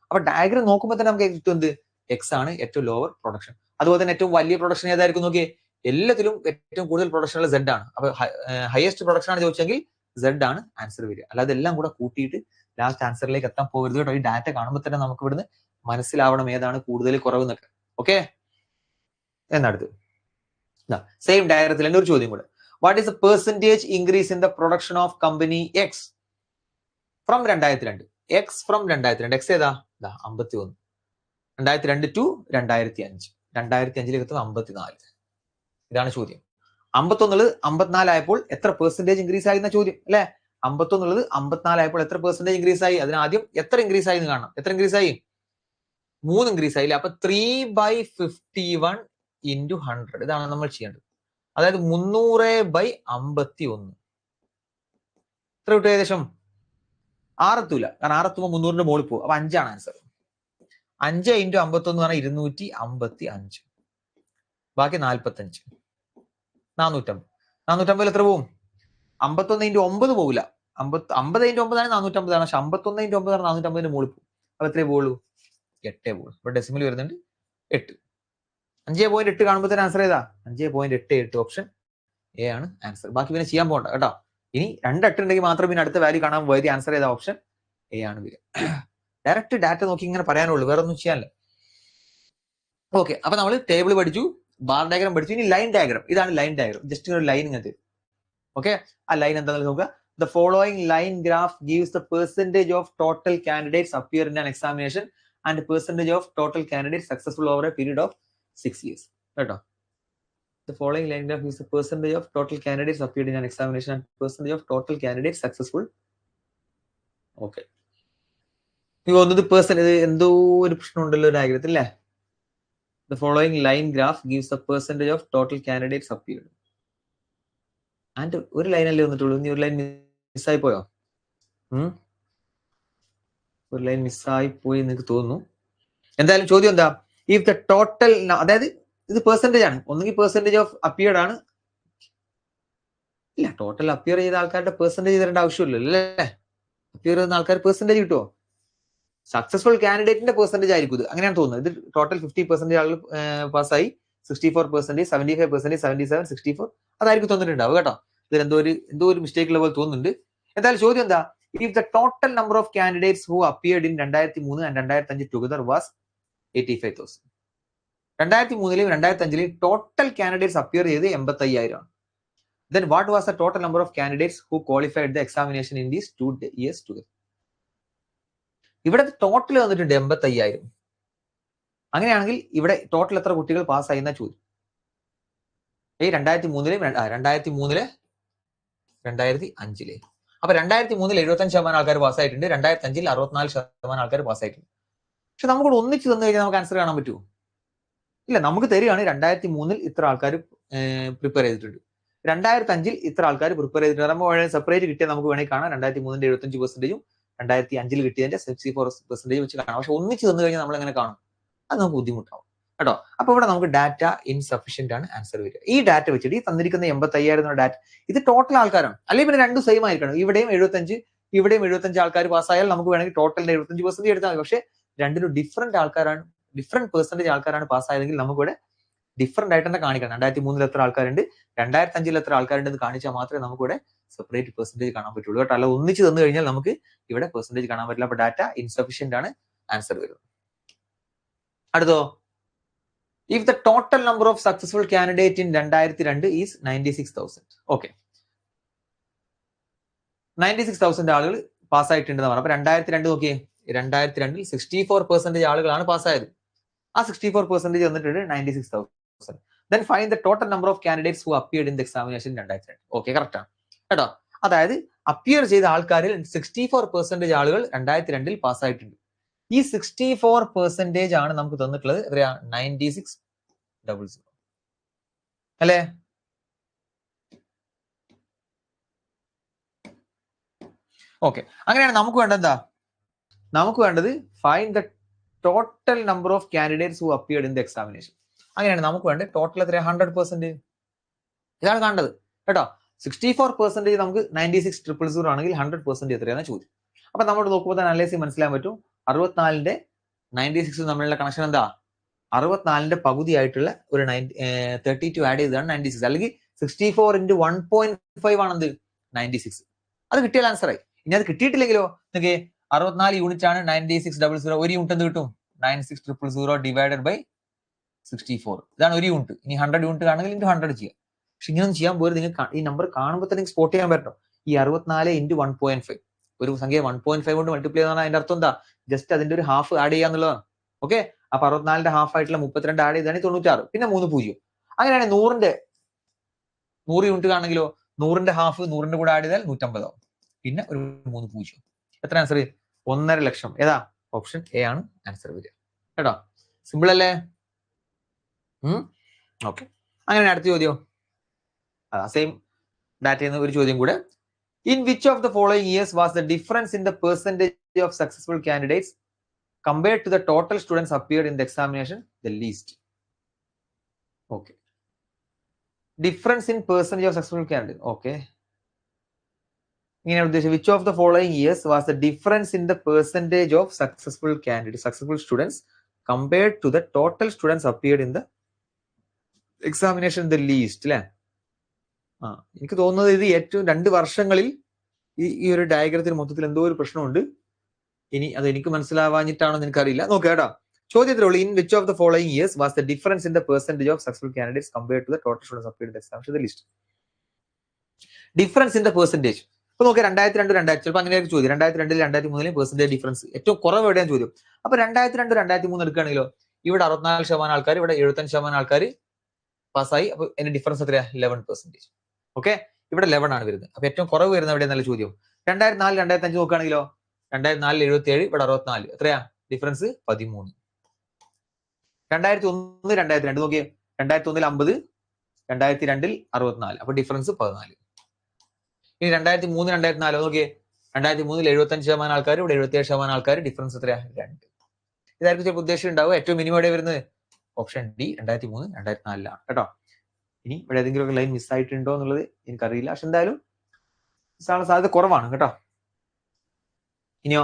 അപ്പൊ ഡയഗ്രം നോക്കുമ്പോൾ തന്നെ നമുക്ക് കിട്ടും എന്ത്? എക്സ് ആണ് ഏറ്റവും ലോവർ പ്രൊഡക്ഷൻ. അതുപോലെ തന്നെ ഏറ്റവും വലിയ പ്രൊഡക്ഷൻ ഏതായിരിക്കും നോക്കിയേ? എല്ലാത്തിലും ഏറ്റവും കൂടുതൽ പ്രൊഡക്ഷൻ ഉള്ള സെഡ് ആണ്. അപ്പൊ ഹയസ്റ്റ് പ്രൊഡക്ഷൻ ആണ് ചോദിച്ചെങ്കിൽ സെഡ് ആണ് ആൻസർ വരിക. അല്ലാതെ എല്ലാം കൂടെ കൂട്ടിയിട്ട് ലാസ്റ്റ് ആൻസറിലേക്ക് എത്താൻ പോകരുത് കേട്ടോ. ഈ ഡാറ്റ കാണുമ്പോൾ തന്നെ നമുക്ക് ഇവിടുന്ന് മനസ്സിലാവണം ഏതാണ് കൂടുതൽ കുറവെന്നൊക്കെ. ഓക്കെ, എന്നടുത്ത് സെയിം ഡയഗ്രത്തിൽ തന്നെ ഒരു ചോദ്യം കൂടെ. What is the percentage increase in the production of company X from 2002? X from 2002. X ഏതാ? 51. 2002 ടു 2005. 2005 എത്തുന്നത് 54. ഇതാണ് ചോദ്യം. 51 54 ആയപ്പോൾ എത്ര പെർസെന്റേജ് ഇൻക്രീസ് ആയി എന്ന ചോദ്യം അല്ലെ? 51 54 ആയപ്പോൾ എത്ര പെർസെന്റേജ് ഇൻക്രീസ് ആയി? അതിനാദ്യം എത്ര ഇൻക്രീസ് ആയി എന്ന് കാണണം. എത്ര ഇൻക്രീസ് ആയി? 3 ഇൻക്രീസ് ആയില്ലേ? അപ്പൊ 3/51 into 100 ഇതാണ് നമ്മൾ ചെയ്യേണ്ടത്. അതായത് 300/51. എത്ര കിട്ടും? ഏകദേശം 6 എത്തൂല, കാരണം 6 എത്തുമ്പോൾ 300ന്റെ മുകളിൽ പോകും. അപ്പൊ 5 ആണ് ആൻസർ. 5 into 51 പറഞ്ഞാൽ 255. ബാക്കി 45. 450. 450 എത്ര പോവും? 51 into 9 പോകില്ല. 50 into 9 ആണ് 450 ആണ്. പക്ഷെ 51 into 9 ആണ് 450ന്റെ മുകളിൽ പോകും. അപ്പൊ എത്രേ പോകുള്ളൂ? 8 പോകും. ഇവിടെ ഡെസിമൽ വരുന്നുണ്ട് 8. 5.8 കാണുമ്പോൾ തന്നെ ആൻസർ ഏതാ? 5.88. ഓപ്ഷൻ എ ആണ് ആൻസർ. ബാക്കി പിന്നെ ചെയ്യാൻ പോകണ്ട കേട്ടോ. ഇനി 2 8 ഉണ്ടെങ്കിൽ മാത്രം പിന്നെ അടുത്ത വാല്യൂ കാണാൻ പോയത്. ആൻസർ ഏതാ? ഓപ്ഷൻ എ ആണ് വരിക. ഡയറക്റ്റ് ഡാറ്റ നോക്കി ഇങ്ങനെ പറയാനുള്ളൂ, വേറെ ഒന്നും ചെയ്യാനില്ല. ഓക്കെ, അപ്പൊ നമ്മൾ ടേബിൾ പഠിച്ചു, ബാർ ഡയഗ്രാം പഠിച്ചു. ഇനി ലൈൻ ഡയഗ്രാം. ഇതാണ് ലൈൻ ഡയഗ്രാം. ജസ്റ്റ് ഒരു ലൈൻ ഇങ്ങനത്തെ. ഓക്കെ, ആ ലൈൻ എന്താണെന്ന് നോക്കുക. The following line graph gives the percentage of total candidates appear in an examination and percentage of total candidates successful over a period of 6 years. കേട്ടോ, the following line graph gives the percentage of total candidates appeared in an examination and percentage of total candidates successful. Okay, ഈ ഒന്നത് പെർസെന്റ് എന്തോ ഒരു പ്രശ്നം ഉണ്ടല്ലോ ഡയഗ്രത്തിൽ അല്ലേ? The following line graph gives the percentage of total candidates appeared. And ഒരു ലൈൻ അല്ലേ വന്നിട്ടുള്ളൂ. ഇനി ഒരു ലൈൻ മിസ്സായി പോയോ? ഒരു ലൈൻ മിസ്സായി പോയി എനിക്ക് തോന്നുന്നു. എന്തായാലും ചോദ്യം എന്താ? ഇഫ് ദ ടോട്ടൽ, അതായത് ഇത് പെർസെന്റേജ് ആണ്. ഒന്നുകിൽ പെർസെന്റേജ് ഓഫ് അപ്പിയർഡ് ആണ്. ഇല്ല, ടോട്ടൽ അപ്പിയർ ചെയ്ത ആൾക്കാരുടെ പെർസെന്റേജ് തരേണ്ട ആവശ്യമില്ലല്ലോ അല്ലേ? അപ്പിയർ ചെയ്യുന്ന ആൾക്കാർ പെർസെന്റേജ് കിട്ടുമോ? സക്സസ്ഫുൾ കാൻഡിഡേറ്റിന്റെ പെർസെന്റേജ് ആയിരിക്കും ഇത്. അങ്ങനെയാണ് തോന്നുന്നത്. ഇത് ടോട്ടൽ 50% ആളുകൾ പാസ്സായി, 64%, 75%, 77, 64 അതായിരിക്കും തന്നിട്ടുണ്ടാവും കേട്ടോ. ഇതിൽ എന്തോ ഒരു മിസ്റ്റേക്ക് ഉള്ള പോലെ തോന്നുന്നുണ്ട്. എന്തായാലും ചോദ്യം എന്താ? If the total number of candidates who appeared in 2003 and 2005 together was 85,000. 2003ലെയും 2005ലെയും ടോട്ടൽ കാൻഡിഡേറ്റ്സ് അപ്പിയർ ചെയ്ത് 85,000 ആണ്. Then what was the total number of candidates who qualified the examination in these 2 years together? ഇവിടെ ടോട്ടൽ വന്നിട്ടുണ്ട് 85,000. അങ്ങനെയാണെങ്കിൽ ഇവിടെ ടോട്ടൽ എത്ര കുട്ടികൾ പാസ്സായി എന്ന ചോദ്യം. 2003ലെയും 2005ലെ. അപ്പൊ 2003 75% ആൾക്കാർ പാസ്സായിട്ടുണ്ട്, 2005 64% ആൾക്കാർ പാസ്സായിട്ടുണ്ട്. പക്ഷെ നമുക്കിവിടെ ഒന്നിച്ച് തന്നു കഴിഞ്ഞാൽ നമുക്ക് ആൻസർ കാണാൻ പറ്റുമോ? ഇല്ല, നമുക്ക് തരികയാണ് 2003 ഇത്ര ആൾക്കാർ പ്രിപ്പയർ ചെയ്തിട്ടുണ്ട്, 2005 ഇത്ര ആൾക്കാർ പ്രിപ്പയർ ചെയ്തിട്ടുണ്ട്. നമ്മൾ സെപ്പറേറ്റ് കിട്ടിയാൽ നമുക്ക് വേണമെങ്കിൽ കാണാം 2003 75%, 2005 കിട്ടിയതിന്റെ 64% വെച്ച് കാണാം. പക്ഷെ ഒന്നിച്ച് തന്നു കഴിഞ്ഞാൽ നമ്മൾ എങ്ങനെ കാണും? അത് നമുക്ക് ബുദ്ധിമുട്ടാവും കേട്ടോ. അപ്പൊ ഇവിടെ നമുക്ക് ഡാറ്റ ഇൻസഫിഷ്യന്റ് ആണ് ആൻസർ വരിക. ഈ ഡാറ്റ വെച്ചിട്ട് ഈ തന്നിരിക്കുന്ന 85,000 ഡാറ്റ ഇത് ടോട്ടൽ ആൾക്കാരാണ്. അല്ലെങ്കിൽ പിന്നെ രണ്ടും സെയിം ആയിരിക്കണം. ഇവിടെയും 75 ഇവിടെയും 75 ആൾക്കാർ പാസ്സായാൽ നമുക്ക് വേണമെങ്കിൽ ടോട്ടലിന്റെ 75% എടുത്താൽ മതി. പക്ഷെ രണ്ടിലും ഡിഫറെന്റ് ആൾക്കാരാണ്, ഡിഫറെന്റ് പെർസെന്റേജ് ആൾക്കാരാണ് പാസ്സായതെങ്കിൽ നമുക്ക് ഇവിടെ ഡിഫറെന്റ് ആയിട്ട് തന്നെ കാണിക്കണം. 2003 എത്ര ആൾക്കാരുണ്ട്, 2005 എത്ര ആൾക്കാരുണ്ടെന്ന് കാണിച്ചാൽ മാത്രമേ നമുക്ക് ഇവിടെ സെപ്പറേറ്റ് പെർസെന്റേജ് കാണാൻ പറ്റുള്ളൂ കേട്ടോ. അല്ല ഒന്നിച്ച് തന്നു കഴിഞ്ഞാൽ നമുക്ക് ഇവിടെ പെർസെന്റേജ് കാണാൻ പറ്റില്ല. അപ്പൊ ഡാറ്റ ഇൻസഫിഷ്യന്റ് ആണ് ആൻസർ വരുന്നത്. അടുത്തോ, if the total number of successful candidate in 2002 is 96,000. Okay, 96,000 ആളുകൾ പാസ്സായിട്ടുണ്ടെന്ന് പറഞ്ഞു. അപ്പൊ 2002 നോക്കിയേ, 2002 64% ആളുകളാണ് പാസ്സായത്. ആ 64% വന്നിട്ടുണ്ട് 96,000. Then find the total number of candidates who appeared in the examination in 2002. Okay, correct ആണ് കേട്ടോ. അതായത് അപ്പിയർ ചെയ്ത ആൾക്കാരിൽ 64% ആളുകൾ 2002 പാസ്സായിട്ടുണ്ട്. ഈ 64% ആണ് നമുക്ക് തന്നിട്ടുള്ളത് എത്രയാ? 9600 അല്ലേ? ഓക്കെ, അങ്ങനെയാണ് നമുക്ക് വേണ്ടത് എന്താ? നമുക്ക് വേണ്ടത് find the total number of candidates who appeared in the examination. അങ്ങനെയാണ് നമുക്ക് വേണ്ടത്. ടോട്ടൽ എത്ര? 100%. ഇതാണ് കാണേണ്ടത് കേട്ടോ. 64% നമുക്ക് 96,000 ആണെങ്കിൽ 100% എത്രയാണ് ചോദ്യം. അപ്പൊ നമ്മൾ നോക്കുമ്പോൾ തന്നെ അനലൈസ് മനസ്സിലാൻ പറ്റും. 64ന്റെ 96 തമ്മിലുള്ള കണക്ഷൻ എന്താ? 64ന്റെ പകുതിയായിട്ടുള്ള ഒരു 32 ആഡ് ചെയ്തതാണ് 96. അല്ലെങ്കിൽ 64 × 1.5 ആണെന്ത്? 96. അത് കിട്ടിയാൽ ആൻസർ ആയി. ഇനി അത് കിട്ടിയിട്ടില്ലെങ്കിലോ? നിങ്ങൾക്ക് 64 യൂണിറ്റ് ആണ് 9600. ഒരു യൂണിറ്റ് എന്ത് കിട്ടും? 96,000 ഡിവൈഡഡ് ബൈ 64. ഇതാണ് ഒരു യൂണിറ്റ്. ഇനി 100 യൂണിറ്റ് ആണെങ്കിൽ ഇൻറ്റു 100 ചെയ്യാം. പക്ഷെ ഇങ്ങനെയൊന്നും ചെയ്യാൻ പോലും നിങ്ങൾക്ക് ഈ നമ്പർ കാണുമ്പോൾ തന്നെ സ്പോട്ട് ചെയ്യാൻ പറ്റും. ഈ 64 × 1.5 ഒരു സംഖ്യ 1.5 കൊണ്ട് മൾട്ടിപ്ലൈ ചെയ്താൽ അതിന്റെ അർത്ഥം എന്താ? ജസ്റ്റ് അതിന്റെ ഒരു ഹാഫ് ആഡ് ചെയ്യാന്നുള്ളതാണ്. ഓക്കെ, അപ്പൊ 64ന്റെ ഹാഫ് ആയിട്ടുള്ള 32 ആഡ് ചെയ്താണ് 96. പിന്നെ 3 0. അങ്ങനെയാണ് 100 യൂണിറ്റ് ആണെങ്കിലോ 100ന്റെ ഹാഫ് 100ന്റെ കൂടെ ആഡ് ചെയ്താൽ 150 ആവും. പിന്നെ ഒരു 3 0. എത്ര ആൻസർ? 1.5 ലക്ഷം. ഏതാ? ഓപ്ഷൻ എ ആണ് ആൻസർ വരിക കേട്ടോ. സിമ്പിൾ അല്ലേ? ഓക്കെ, അങ്ങനെ അടുത്ത ചോദ്യം സെയിം ഡാറ്റയിൽ നിന്ന് ഒരു ചോദ്യം കൂടെ. In which of the following years was the difference in the percentage of successful candidates compared to the total students appeared in the examination the least? Okay, difference in percentage of successful candidate. Okay, which of the following years was the difference in the percentage of successful candidates, successful students compared to the total students appeared in the examination the least? അല്ലേ? എനിക്ക് തോന്നുന്നത് ഇത് ഏറ്റവും 2 വർഷങ്ങളിൽ ഈ ഒരു ഡയഗ്രത്തിൽ മൊത്തത്തിൽ എന്തോ ഒരു പ്രശ്നമുണ്ട്. ഇനി അത് എനിക്ക് മനസ്സിലാവാഞ്ഞിട്ടാണോ എനിക്കറിയില്ല. നോക്കുക കേട്ടോ. ചോദ്യത്തിലുള്ള in which of the following years was the difference in the percentage of successful candidates compared to the total students appeared in the examination the list. Difference in the percentage. ഇപ്പൊ നോക്കുക 2002 2000 ചിലപ്പോൾ അങ്ങനെയൊക്കെ ചോദ്യം. 2002 2003 പെർസെന്റേജ് ഡിഫറൻസ് ഏറ്റവും കുറവ് എവിടെയാണ് ചോദ്യം. അപ്പൊ 2002 2003 എടുക്കുകയാണെങ്കിലോ ഇവിടെ 64% ആൾക്കാർ, ഇവിടെ 75% ആൾക്കാർ പാസ്സായി. അപ്പൊ അതിന്റെ ഡിഫറൻസ് എത്രയാ? 11%. ഓക്കെ, ഇവിടെ 11 ആണ് വരുന്നത്. അപ്പൊ ഏറ്റവും കുറവ് വരുന്ന എവിടെ നല്ല ചോദ്യം. 2004 2005 നോക്കുകയാണെങ്കിലോ 2004 77, ഇവിടെ 64. എത്രയാ ഡിഫറൻസ്? 13. 2001 2002 നോക്കിയേ. 2001 50, 2002 64. അപ്പൊ ഡിഫറൻസ് 14. ഇനി 2003 2004 നോക്കിയേ. 2003 75% ആൾക്കാർ, ഇവിടെ 77% ആൾക്കാർ. ഡിഫറൻസ് എത്രയാ? 2. ഇതായിരിക്കും ചിലപ്പോൾ ഉദ്ദേശം ഉണ്ടാവുക. ഏറ്റവും മിനിമം എവിടെ വരുന്നത്? ഓപ്ഷൻ ഡി 2003 2004 കേട്ടോ. ഇനി ഇവിടെ ഏതെങ്കിലും ലൈൻ മിസ്സായിട്ടുണ്ടോ എന്നുള്ളത് എനിക്കറിയില്ല. പക്ഷെ എന്തായാലും മിസ്സാകാൻ സാധ്യത കുറവാണ് കേട്ടോ. ഇനിയോ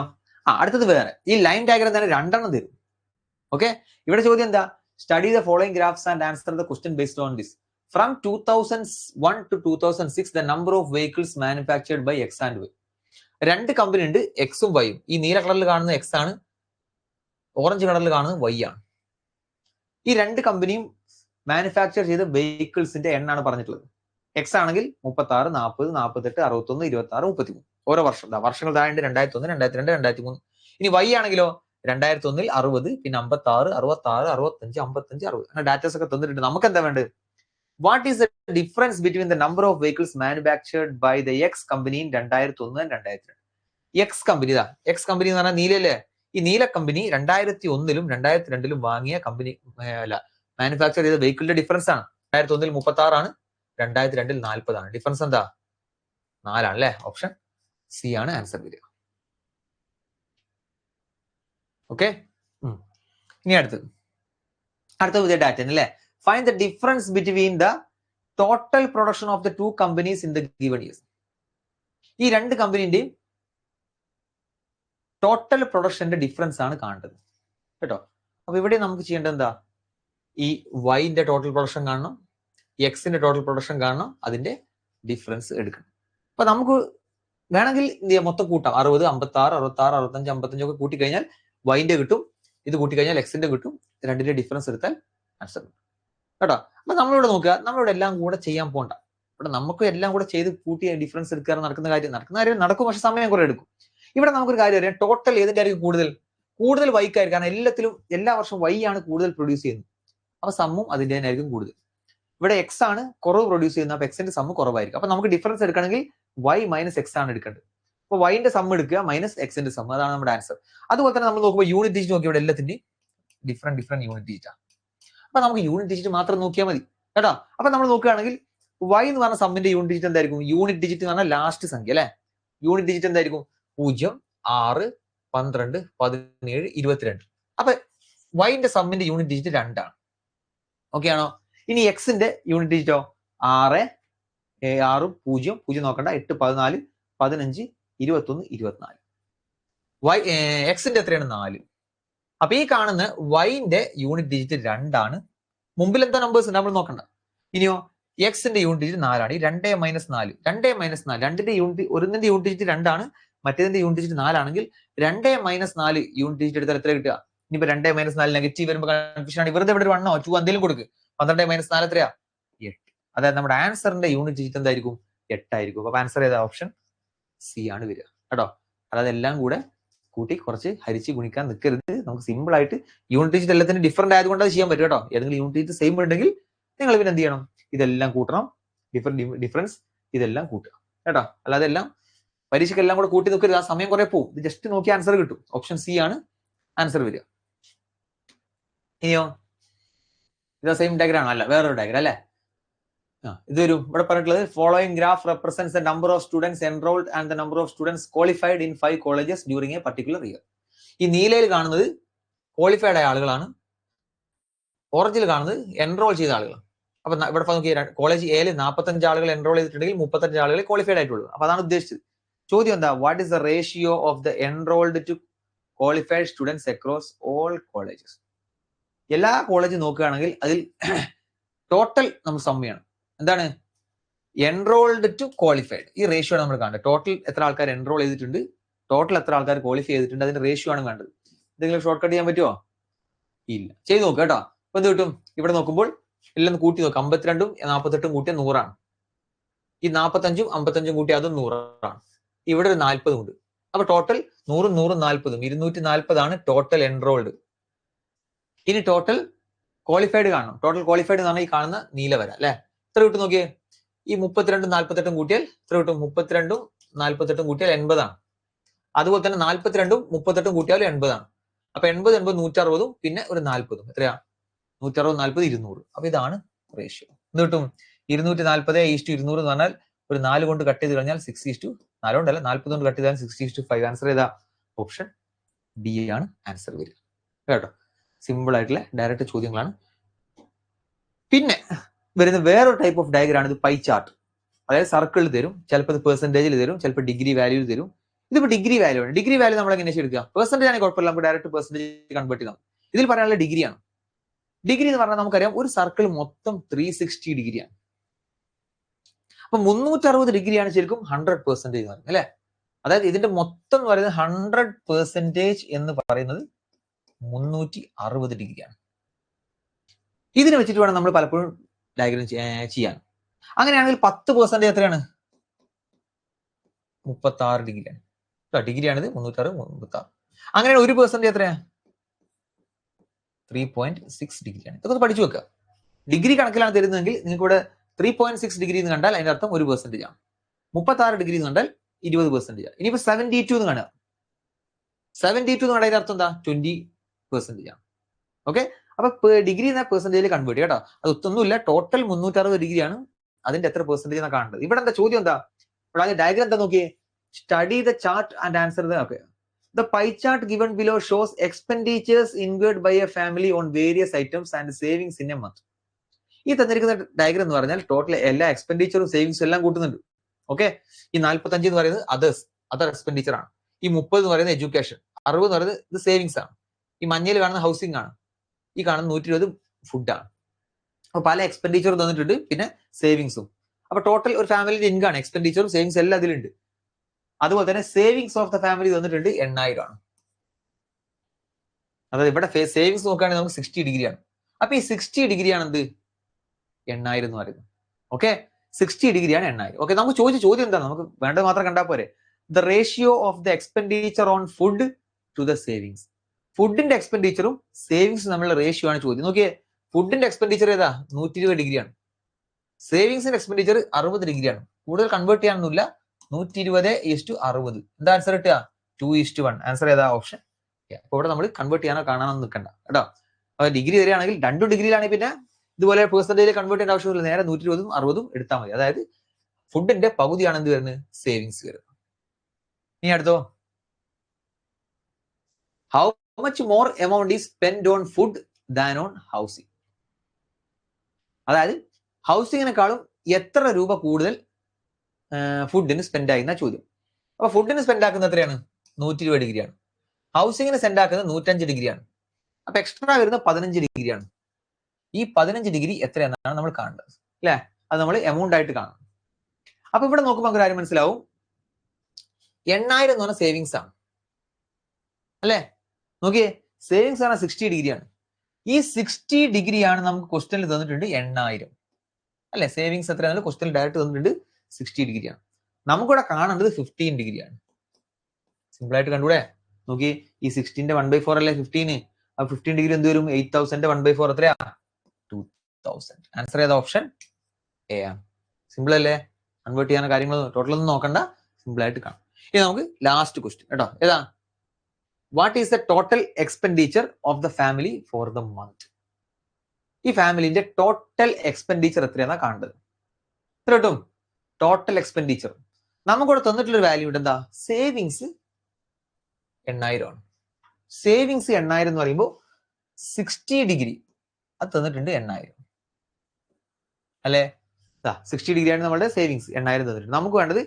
അടുത്തത് വേറെ. ഈ ലൈൻ ഡയഗ്രം തന്നെ 2 എണ്ണം തരും. ഓക്കെ, ഇവിടെ ചോദ്യം എന്താ? Study the following graphs and answer the question based on this. From 2001 to 2006 the number of vehicles manufactured by X and Y. 2 company ഉണ്ട്, എക്സും വൈയും. ഈ നീല കളറിൽ കാണുന്ന എക്സ് ആണ്, ഓറഞ്ച് കളറിൽ കാണുന്നത് വൈ ആണ്. ഈ 2 കമ്പനിയും മാനുഫാക്ചർ ചെയ്ത വെഹിക്കിൾസിന്റെ എണ്ണാണ് പറഞ്ഞിട്ടുള്ളത്. എക്സ് ആണെങ്കിൽ 36, 40, 48, 61, 26, 33 ഓരോ വർഷം. വർഷങ്ങൾ താഴെ 2001 2002 2003. ഇനി വൈ ആണെങ്കിലോ 2001 60, പിന്നെ 56, 66, 65, 55, 60. അങ്ങനെ ഡാറ്റാസ് ഒക്കെ തന്നിട്ടുണ്ട്. നമുക്ക് എന്താ വേണ്ടത്? What is the difference between the number of vehicles manufactured by the X company in 2001 and 2002? X company ഇതാ. എക്സ് കമ്പനി എന്ന് പറഞ്ഞാൽ നീലല്ലേ? ഈ നീല കമ്പനി 2001 2002 വാങ്ങിയ കമ്പനി അല്ല മാനുഫാക്ചർ ചെയ്ത വെഹിക്കിളിന്റെ ഡിഫറൻസ് ആണ്. 2001 36 ആണ്, 2002 40 ആണ്. ഡിഫറൻസ് എന്താ? 4 ആണ് അല്ലേ? ഓപ്ഷൻ സി ആണ് ആൻസർ വരിക. ഓക്കെ, ഇനി അടുത്ത പുതിയ ഡാറ്റ അല്ലേ? Find the difference between the total production of the 2 companies in the given years. ഈ 2 കമ്പനിന്റെയും ടോട്ടൽ പ്രൊഡക്ഷന്റെ ഡിഫറൻസ് ആണ് കാണേണ്ടത് കേട്ടോ. അപ്പൊ ഇവിടെ നമുക്ക് ചെയ്യേണ്ടത് എന്താ? ഈ വൈന്റെ ടോട്ടൽ പ്രൊഡക്ഷൻ കാണണം, എക്സിന്റെ ടോട്ടൽ പ്രൊഡക്ഷൻ കാണണം, അതിന്റെ ഡിഫറൻസ് എടുക്കണം. അപ്പൊ നമുക്ക് വേണമെങ്കിൽ എന്ത് ചെയ്യാം? മൊത്തം കൂട്ടാം. 60, 56, 66, 65, 55 ഒക്കെ കൂട്ടിക്കഴിഞ്ഞാൽ വൈന്റെ കിട്ടും, ഇത് കൂട്ടിക്കഴിഞ്ഞാൽ എക്സിന്റെ കിട്ടും. രണ്ടിന്റെ ഡിഫറൻസ് എടുത്താൽ ആൻസർ കിട്ടും കേട്ടോ. അപ്പൊ നമ്മളിവിടെ നോക്കുക, നമ്മളിവിടെ എല്ലാം കൂടെ ചെയ്യാൻ പോകണ്ട. ഇവിടെ നമുക്ക് എല്ലാം കൂടെ ചെയ്ത് കൂട്ടി ഡിഫറൻസ് എടുക്കാറ് നടക്കുന്ന കാര്യം നടക്കും, പക്ഷെ സമയം കുറെ എടുക്കും. ഇവിടെ നമുക്കൊരു കാര്യം അറിയാം, ടോട്ടൽ ഏതിന്റെ ആയിരിക്കും കൂടുതൽ വൈക്കായിരിക്കും. കാരണം എല്ലാ വർഷവും വൈ ആണ് കൂടുതൽ പ്രൊഡ്യൂസ് ചെയ്യുന്നത്. അപ്പൊ സമ്മും അതിന്റെ തന്നെ ആയിരിക്കും കൂടുതൽ. ഇവിടെ എക്സ് ആണ് കുറവ് പ്രൊഡ്യൂസ് ചെയ്യുന്നത്, അപ്പൊ എക്സിന്റെ സമ്മ് കുറവായിരിക്കും. അപ്പൊ നമുക്ക് ഡിഫറൻസ് എടുക്കണമെങ്കിൽ വൈ മൈനസ് എക്സ് ആണ് എടുക്കേണ്ടത്. അപ്പൊ വൈന്റെ സമ്മ് എടുക്കുക മൈനസ് എക്സിന്റെ സമ്മ്, അതാണ് നമ്മുടെ ആൻസർ. അതുപോലെ തന്നെ നമ്മൾ നോക്കുമ്പോൾ യൂണിറ്റ് ഡിജിറ്റ് നോക്കി, ഇവിടെ എല്ലാത്തിന്റെയും ഡിഫറെന്റ് യൂണിറ്റ് ഡിജിറ്റ് ആണ്. അപ്പൊ നമുക്ക് യൂണിറ്റ് ഡിജിറ്റ് മാത്രം നോക്കിയാൽ മതി കേട്ടോ. അപ്പൊ നമ്മൾ നോക്കുകയാണെങ്കിൽ വൈ എന്ന് പറഞ്ഞ സമ്മിന്റെ യൂണിറ്റ് ഡിജിറ്റ് എന്തായിരിക്കും? യൂണിറ്റ് ഡിജിറ്റ് എന്ന് പറഞ്ഞാൽ ലാസ്റ്റ് സംഖ്യ അല്ലെ? യൂണിറ്റ് ഡിജിറ്റ് എന്തായിരിക്കും? 0, 6, 12, 17, 22. അപ്പൊ വൈന്റെ സമ്മിന്റെ യൂണിറ്റ് ഡിജിറ്റ് 2 ആണ്. ഓക്കെ ആണോ? ഇനി എക്സിന്റെ യൂണിറ്റ് ഡിജിറ്റോ 6, 6, 0, 0 നോക്കണ്ട, 8, 14, 15, 21, 24. വൈ എക്സിന്റെ എത്രയാണ്? 4. അപ്പൊ ഈ കാണുന്ന വൈന്റെ യൂണിറ്റ് ഡിജിറ്റ് 2 ആണ്. മുമ്പിൽ എന്താ നമ്പേഴ്സ് ഉണ്ട് നമ്മൾ നോക്കണ്ട. ഇനിയോ എക്സിന്റെ യൂണിറ്റ് ഡിജിറ്റ് 4 ആണ്. ഈ 2 - 4, 2 - 4, രണ്ടിന്റെ യൂണിറ്റ്, ഒരിന്റെ യൂണിറ്റ് ഡിജിറ്റ് 2 ആണ്, മറ്റേതിന്റെ യൂണിറ്റ് ഡിജിറ്റ് 4 ആണെങ്കിൽ 2 - 4 യൂണിറ്റ് ഡിജിറ്റ് എടുത്താൽ എത്ര കിട്ടുക? ഇനിയിപ്പോ 2 - 4 നെഗറ്റീവ് വരുമ്പോൾ കൺഫ്യൂഷൻ ആണ്. വെറുതെ ഇവിടെ ഒരു 1 2 എന്തെങ്കിലും കൊടുക്ക്. 12 - 4 എത്രയാ? 8. അതായത് നമ്മുടെ ആൻസറിന്റെ യൂണിറ്റ് ഡിജിറ്റ് എന്തായിരിക്കും? 8 ആയിരിക്കും. അപ്പൊ ആൻസർ ഏതാ? ഓപ്ഷൻ സി ആണ് വരിക കേട്ടോ. അതായത് എല്ലാം കൂടെ കൂട്ടി കുറച്ച് ഹരിച്ച് ഗുണിക്കാൻ നിൽക്കരുത്. നമുക്ക് സിമ്പിൾ ആയിട്ട് യൂണിറ്റ് ഡിജിറ്റ് എല്ലാത്തിനും ഡിഫറന്റ് ആയതുകൊണ്ട് അത് ചെയ്യാൻ പറ്റും കേട്ടോ. ഏതെങ്കിലും യൂണിറ്റ് ഡിജിറ്റ് സെയിം ഉണ്ടെങ്കിൽ നിങ്ങൾ പിന്നെ എന്ത് ചെയ്യണം? ഇതെല്ലാം കൂട്ടണം. ഡിഫറൻസ് ഇതെല്ലാം കൂട്ടുക കേട്ടോ. അല്ലാതെ എല്ലാം പരീക്ഷയ്ക്ക് എല്ലാം കൂടെ കൂട്ടി നിൽക്കരുത്. ആ സമയം കുറെ പോകും. ഇത് ജസ്റ്റ് നോക്കി ആൻസർ കിട്ടും. ഓപ്ഷൻ സി ആണ് ആൻസർ വരിക. ഇനിയോ ഇത് സെയിം ഡയഗ്രാം അല്ല, വേറൊരു ഡയഗ്രാം അല്ലേ? ഇത് വരും. ഇവിടെ പറഞ്ഞിട്ടുള്ളത് following graph represents the number of students enrolled and the number of students qualified in 5 colleges during A particular year. ഈ നീലയിൽ കാണുന്നത് ക്വാളിഫൈഡ് ആയ ആളുകളാണ്, ഓറഞ്ചിൽ കാണുന്നത് എൻറോൾ ചെയ്ത ആളുകളാണ്. അപ്പൊ ഇവിടെ നോക്കി, കോളേജ് എയിൽ 45 ആളുകൾ എൻറോൾ ചെയ്തിട്ടുണ്ടെങ്കിൽ 35 ആളുകൾ ക്വാളിഫൈഡ് ആയിട്ടുള്ളൂ. അപ്പൊ അതാണ് ഉദ്ദേശിച്ചത്. ചോദ്യം എന്താ? What is the ratio of the enrolled to qualified students across all colleges? എല്ലാ കോളേജും നോക്കുകയാണെങ്കിൽ അതിൽ ടോട്ടൽ നമ്മൾ സം ചെയ്യണം. എന്താണ്? Enrolled to qualified. ഈ റേഷ്യോ ആണ് നമ്മൾ കാണേണ്ടത്. ടോട്ടൽ എത്ര ആൾക്കാർ എൻറോൾ ചെയ്തിട്ടുണ്ട്, ടോട്ടൽ എത്ര ആൾക്കാർ ക്വാളിഫൈ ചെയ്തിട്ടുണ്ട്, അതിന്റെ റേഷ്യോ ആണ് വേണ്ടത്. എന്തെങ്കിലും ഷോർട്ട് കട്ട് ചെയ്യാൻ പറ്റുമോ? ഇല്ല. ചെയ്ത് നോക്കുക കേട്ടോ. അപ്പൊ എന്ത് കിട്ടും? ഇവിടെ നോക്കുമ്പോൾ എല്ലാം കൂട്ടി നോക്കാം. 52ഉം 48ഉം കൂട്ടിയ 100 ആണ്. ഈ 45ഉം 55ഉം കൂട്ടി അതും 100 ആണ്. ഇവിടെ ഒരു 40 ഉണ്ട്. അപ്പൊ ടോട്ടൽ 100ഉം 100ഉം 40ഉം 240 ആണ് ടോട്ടൽ എൻറോൾഡ്. ഇനി ടോട്ടൽ ക്വാളിഫൈഡ് കാണണം. ടോട്ടൽ ക്വാളിഫൈഡ് എന്നാണ് ഈ കാണുന്ന നീല വര അല്ലെ? എത്ര കിട്ടും നോക്കിയേ. ഈ 32ഉം 48ഉം കൂട്ടിയാൽ എത്ര കിട്ടും? 32ഉം 48ഉം കൂട്ടിയാൽ 80 ആണ്. അതുപോലെ തന്നെ 42ഉം 38ഉം കൂട്ടിയാൽ 80 ആണ്. അപ്പൊ 80, 80, 160ഉം പിന്നെ ഒരു 40ഉം എത്രയാ? 160, 40, 200. അപ്പൊ ഇതാണ് റേഷ്യോ. എന്ത് കിട്ടും? 240:200 എന്ന് പറഞ്ഞാൽ ഒരു 4 കൊണ്ട് കട്ട് ചെയ്ത് കഴിഞ്ഞാൽ 6:4 കൊണ്ടല്ല, 40 കൊണ്ട് കട്ട് ചെയ്താൽ 6:5. ആൻസർ ഏതാ? ഓപ്ഷൻ ബി ആണ് ആൻസർ വരിക കേട്ടോ. സിമ്പിൾ ആയിട്ടുള്ള ഡയറക്റ്റ് ചോദ്യങ്ങളാണ്. പിന്നെ വരുന്ന വേറൊരു ടൈപ്പ് ഓഫ് ഡയഗ്രാം ആണ് ഇത് പൈ ചാർട്ട്. അതായത് സർക്കിൾ തരും, ചിലപ്പോൾ ഇത് പെർസെന്റേജിൽ തരും, ചിലപ്പോൾ ഡിഗ്രി വാല്യൂ തരും. ഇതിപ്പോ ഡിഗ്രി വാല്യൂ ആണ്. ഡിഗ്രി വാല്യൂ നമ്മൾ എങ്ങനെ എടുക്കുക? പെർസെന്റേജ് ആണെങ്കിൽ കുഴപ്പമില്ല, നമുക്ക് ഡയറക്റ്റ് പെർസെന്റേജ് കൺവേർട്ട് ചെയ്താൽ. ഇതിൽ പറയാനുള്ള ഡിഗ്രിയാണ്. ഡിഗ്രി എന്ന് പറഞ്ഞാൽ നമുക്കറിയാം ഒരു സർക്കിൾ മൊത്തം 360 ഡിഗ്രിയാണ്. അപ്പൊ 360 ഡിഗ്രിയാണ് ശരിക്കും 100% എന്ന് പറയുന്നത് അല്ലെ? അതായത് ഇതിന്റെ മൊത്തം എന്ന് പറയുന്നത് 100% എന്ന് പറയുന്നത് 360 ഡിഗ്രിയാണ്. ഇതിനെ വെച്ചിട്ട് വേണം നമ്മൾ പലപ്പോഴും ഡയഗ്രാം ചെയ്യാൻ. അങ്ങനെയാണെങ്കിൽ 10% എത്രയാണ്? 36 ഡിഗ്രിയാണ്. ഡിഗ്രിയാണിത് 360, 36. അങ്ങനെയാണ് 1% എത്രയാ? 3.6 ഡിഗ്രിയാണ്. ഇതൊക്കെ പഠിച്ചു വെക്കുക. ഡിഗ്രി കണക്കിലാണ് തരുന്നതെങ്കിൽ നിങ്ങൾക്ക് ഇവിടെ 3.6 ഡിഗ്രി എന്ന് കണ്ടാൽ അതിന്റെ അർത്ഥം 1% ആണ്. 36 ഡിഗ്രി എന്ന് കണ്ടാൽ 20% ആണ്. ഇനിയിപ്പോ 72 എന്ന് കാണുക. 72 എന്ന് കണ്ടാൽ അർത്ഥം എന്താ? 20% ആണ്. ഓക്കെ. അപ്പൊ ഡിഗ്രി എന്ന പെർസെന്റേജിൽ കൺവേർട്ട് ചെയ്യാം കേട്ടോ. അത് ഒന്നുമില്ല, ടോട്ടൽ 360 ഡിഗ്രിയാണ്. അതിന്റെ എത്ര പെർസെന്റേജ് എന്നാണ് കാണേണ്ടത്. ഇവിടെ എന്താ ചോദ്യം? എന്താ ഇവിടെ ആദ്യം ഡയഗ്രാം എന്താ നോക്കിയേ. Study the chart and answer the. Okay. The pie chart given below shows expenditures incurred by a family on various items and savings in a month. ഈ തന്നിരിക്കുന്ന ഡയഗ്രാം എന്ന് പറഞ്ഞാൽ ടോട്ടൽ എല്ലാ എക്സ്പെൻഡിച്ചറും സേവിങ്സും എല്ലാം കൂട്ടുന്നുണ്ട്. ഓക്കെ. ഈ 45 എന്ന് പറയുന്നത് അതർ എക്സ്പെൻഡിച്ചർ ആണ്. ഈ 30 എന്ന് പറയുന്നത് എഡ്യൂക്കേഷൻ, 60 എന്ന് പറയുന്നത് ഇത് സേവിങ്സ് ആണ്. ഈ മഞ്ഞയിൽ കാണുന്ന ഹൗസിംഗ് ആണ്. ഈ കാണുന്ന 120 ഫുഡാണ്. അപ്പൊ പല എക്സ്പെൻഡിച്ചറും തന്നിട്ടുണ്ട്, പിന്നെ സേവിങ്സും. അപ്പൊ ടോട്ടൽ ഒരു ഫാമിലിയുടെ ഇൻകം, എക്സ്പെൻഡിച്ചറും സേവിങ്സ് എല്ലാം അതിലുണ്ട്. അതുപോലെ തന്നെ സേവിങ്സ് ഓഫ് ദ ഫാമിലി തന്നിട്ടുണ്ട് 8000 ആണ്. അതായത് ഇവിടെ സേവിങ്സ് നോക്കുകയാണെങ്കിൽ നമുക്ക് 60 ഡിഗ്രിയാണ്. അപ്പൊ ഈ 60 ഡിഗ്രിയാണ് എന്ത്? 8000 എന്ന് പറയുന്നത്. ഓക്കെ. 60 ഡിഗ്രിയാണ് 8000. ഓക്കെ. നമുക്ക് ചോദിച്ച ചോദ്യം എന്താണ്? നമുക്ക് വേണ്ടത് മാത്രം കണ്ടാൽ പോരെ. The ratio of the expenditure on food to the savings. ഫുഡിന്റെ എക്സ്പെൻഡിച്ചറും സേവിങ്സും തമ്മിലുള്ള റേഷ്യോ ആണ് ചോദ്യം. നോക്കിയേ, ഫുഡിന്റെ എക്സ്പെൻഡിച്ചർ ഏതാ? 120 ഡിഗ്രിയാണ്. സേവിങ്സിന്റെ എക്സ്പെൻഡിച്ചർ 60 ഡിഗ്രിയാണ്. കൂടുതൽ കൺവേർട്ട് ചെയ്യാനൊന്നുമില്ല. 120:60. എന്താ ആൻസർ കിട്ടുക? 2:1. ആൻസർ ഏതാ? ഓപ്ഷൻ. അപ്പൊ ഇവിടെ നമ്മൾ കൺവേർട്ട് ചെയ്യാനോ കാണാനോ നിൽക്കണ്ട കേട്ടോ. അപ്പൊ ഡിഗ്രി വരികയാണെങ്കിൽ 2 ഡിഗ്രിയിലാണെങ്കിൽ പിന്നെ ഇതുപോലെ പെർസെന്റേജ് കൺവേർട്ട് ചെയ്യേണ്ട ആവശ്യമില്ല. നേരെ 120ഉം 60ഉം എടുത്താൽ മതി. അതായത് ഫുഡിന്റെ പകുതിയാണ് എന്ത് വരുന്നത്? സേവിങ്സ് വരുന്നത്. ഇനി അടുത്തോ how much more amount is spend on food than on housing. അതായത് ഹൗസിങ്ങിനെക്കാളും എത്ര രൂപ കൂടുതൽ ഫുഡിന് സ്പെൻഡ് ആയി എന്നാ ചോദ്യം. അപ്പൊ ഫുഡിന് സ്പെൻഡ് ആക്കുന്നത് എത്രയാണ്? 120 ഡിഗ്രിയാണ്. ഹൗസിങ്ങിന് സ്പെൻഡ് ആക്കുന്നത് 105 ഡിഗ്രിയാണ്. അപ്പൊ എക്സ്ട്രാ വരുന്നത് 15 ഡിഗ്രിയാണ്. ഈ 15 ഡിഗ്രി എത്രയെന്നാണ് നമ്മൾ കാണേണ്ടത് അല്ലെ? അത് നമ്മൾ എമൗണ്ട് ആയിട്ട് കാണണം. അപ്പൊ ഇവിടെ നോക്കുമ്പോൾ നമുക്ക് കാര്യം മനസ്സിലാവും. 8000 എന്ന് പറഞ്ഞ സേവിങ്സ് ആണ് അല്ലെ? നോക്കിയേ, സേവിങ്സ് ആണ് 60 ഡിഗ്രിയാണ്. ഈ 60 ഡിഗ്രിയാണ് നമുക്ക് ക്വസ്റ്റ്യനിൽ തന്നിട്ടുണ്ട് 8000 അല്ലെ? സേവിങ്സ് എത്രയാണെങ്കിലും ക്വസ്റ്റ്യനിൽ ഡയറക്റ്റ് തന്നിട്ടുണ്ട് 60 ഡിഗ്രിയാണ്. നമുക്കിവിടെ കാണേണ്ടത് 15 ഡിഗ്രിയാണ്. സിമ്പിൾ ആയിട്ട് കണ്ടൂടെ? നോക്കി, ഈ 60ന്റെ 1/4 അല്ലേ 15. അപ്പൊ 15 ഡിഗ്രി എന്ത് വരും? 8000ന്റെ 1/4 എത്രയാ? 2000. ആൻസർ ഏതാ? ഓപ്ഷൻ എ ആണ്. സിമ്പിൾ അല്ലേ? കൺവേർട്ട് ചെയ്യാൻ കാര്യങ്ങൾ ടോട്ടൽ ഒന്നും നോക്കണ്ട, സിമ്പിൾ ആയിട്ട് കാണാം. ഇനി നമുക്ക് ലാസ്റ്റ് ക്വസ്റ്റ്യൻ കേട്ടോ. ഏതാ? What is the total expenditure of the family for the month? ഈ ഫാമിലിന്റെ ടോട്ടൽ എക്സ്പെൻഡിച്ചർ എത്രയാണെന്നാ കാണേണ്ടത്. എത്ര കിട്ടും? ടോട്ടൽ എക്സ്പെൻഡിച്ചർ നമുക്കിവിടെ തന്നിട്ടുള്ളൊരു വാല്യൂ ഉണ്ട്. എന്താ? സേവിങ്സ് 8000 ആണ്. സേവിങ്സ് 8000 എന്ന് പറയുമ്പോൾ 60 ഡിഗ്രി അത് തന്നിട്ടുണ്ട് 8000 അല്ലെ? 60 ഡിഗ്രിയാണ് നമ്മുടെ സേവിങ്സ്, 8000 തന്നിട്ടുണ്ട്. നമുക്ക് വേണ്ടത്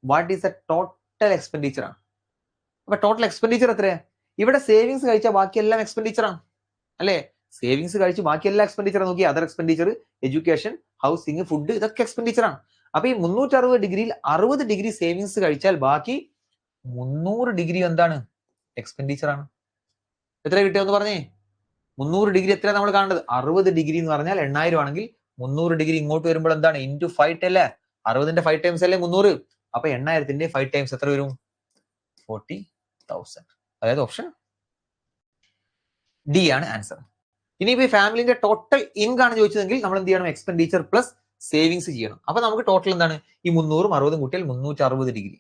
what is the total expenditure ആണ്. അപ്പൊ ടോട്ടൽ എക്സ്പെൻഡിച്ചർ എത്രയാ? ഇവിടെ സേവിങ്സ് കഴിച്ചാൽ ബാക്കിയെല്ലാം എക്സ്പെൻഡിച്ചർ ആണ് അല്ലെ? സേവിങ്സ് കഴിച്ച് ബാക്കിയെല്ലാം എക്സ്പെൻഡിച്ചർ നോക്കി. Other expenditure, education, housing, food, ഇതൊക്കെ എക്സ്പെൻഡിച്ചർ ആണ്. അപ്പൊ ഈ 360 ഡിഗ്രിയിൽ 60 ഡിഗ്രി സേവിങ്സ് കഴിച്ചാൽ ബാക്കി 300 ഡിഗ്രി എന്താണ്? എക്സ്പെൻഡിച്ചർ ആണ്. എത്ര കിട്ടിയെന്ന് പറഞ്ഞേ? 300 ഡിഗ്രി എത്ര നമ്മൾ കാണേണ്ടത്? 60 ഡിഗ്രി എന്ന് പറഞ്ഞാൽ 8000 ആണെങ്കിൽ 300 ഡിഗ്രി ഇങ്ങോട്ട് വരുമ്പോൾ എന്താണ്? ഇൻറ്റു 5 അല്ലേ? 60ന്റെ 5 ടൈംസ് അല്ലേ 300. അപ്പൊ 8000ന്റെ 5 ടൈംസ് എത്ര വരും? 40,000. അതായത് ഓപ്ഷൻ ഡി ആണ് ആൻസർ. ഇനിയിപ്പോ ഈ ഫാമിലിന്റെ ടോട്ടൽ ഇൻകം ആണ് ചോദിച്ചതെങ്കിൽ നമ്മൾ എന്ത് ചെയ്യണം? എക്സ്പെൻഡിച്ചർ പ്ലസ് സേവിങ്സ് ചെയ്യണം. അപ്പൊ നമുക്ക് ടോട്ടൽ എന്താണ്? ഈ 300 60 കൂട്ടിയാൽ 360 ഡിഗ്രി.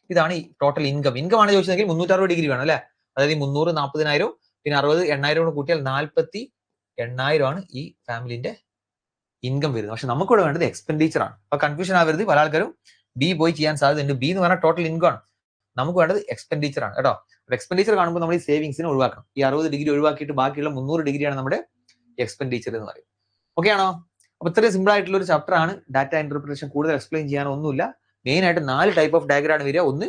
ഇതാണ് ഈ ടോട്ടൽ ഇൻകം. ഇൻകം ആണ് ചോദിച്ചതെങ്കിൽ 360 ഡിഗ്രി വേണം അല്ലെ? അതായത് ഈ 300 40,000 പിന്നെ 60 8000 കൂട്ടിയാൽ 48,000 ആണ് ഈ ഫാമിലിന്റെ ഇൻകം വരുന്നത്. പക്ഷെ നമുക്കിവിടെ വേണ്ടത് എക്സ്പെൻഡിച്ചർ ആണ്. അപ്പൊ കൺഫ്യൂഷൻ ആവരുത്. പല ആൾക്കാരും ബി പോയി ചെയ്യാൻ സാധ്യതയുണ്ട്. ബി എന്ന് പറഞ്ഞാൽ ടോട്ടൽ ഇൻകം ആണ്. നമുക്ക് വേണ്ടത് എക്സ്പെൻഡിച്ചർ ആണ് കേട്ടോ. എക്സ്പെൻഡിച്ചർ കാണുമ്പോൾ നമ്മൾ ഈ സേവിങ്സിനെ ഒഴിവാക്കണം. ഈ 60 ഡിഗ്രി ഒഴിവാക്കിയിട്ട് ബാക്കിയുള്ള 300 ഡിഗ്രിയാണ് നമ്മുടെ എക്സ്പെൻഡിച്ചർ എന്ന് പറയുന്നത്. ഓക്കെ ആണോ? അപ്പൊ ഇത്രയും സിമ്പിൾ ആയിട്ടുള്ള ഒരു ചാപ്റ്റർ ആണ്. ഡാറ്റ ഇന്റർപ്രിട്ടേഷൻ കൂടുതൽ എക്സ്പ്ലെയിൻ ചെയ്യാനൊന്നുമില്ല. മെയിൻ ആയിട്ട് 4 ടൈപ്പ് ഓഫ് ഡയഗ്രാം ആണ് വരിക. ഒന്ന്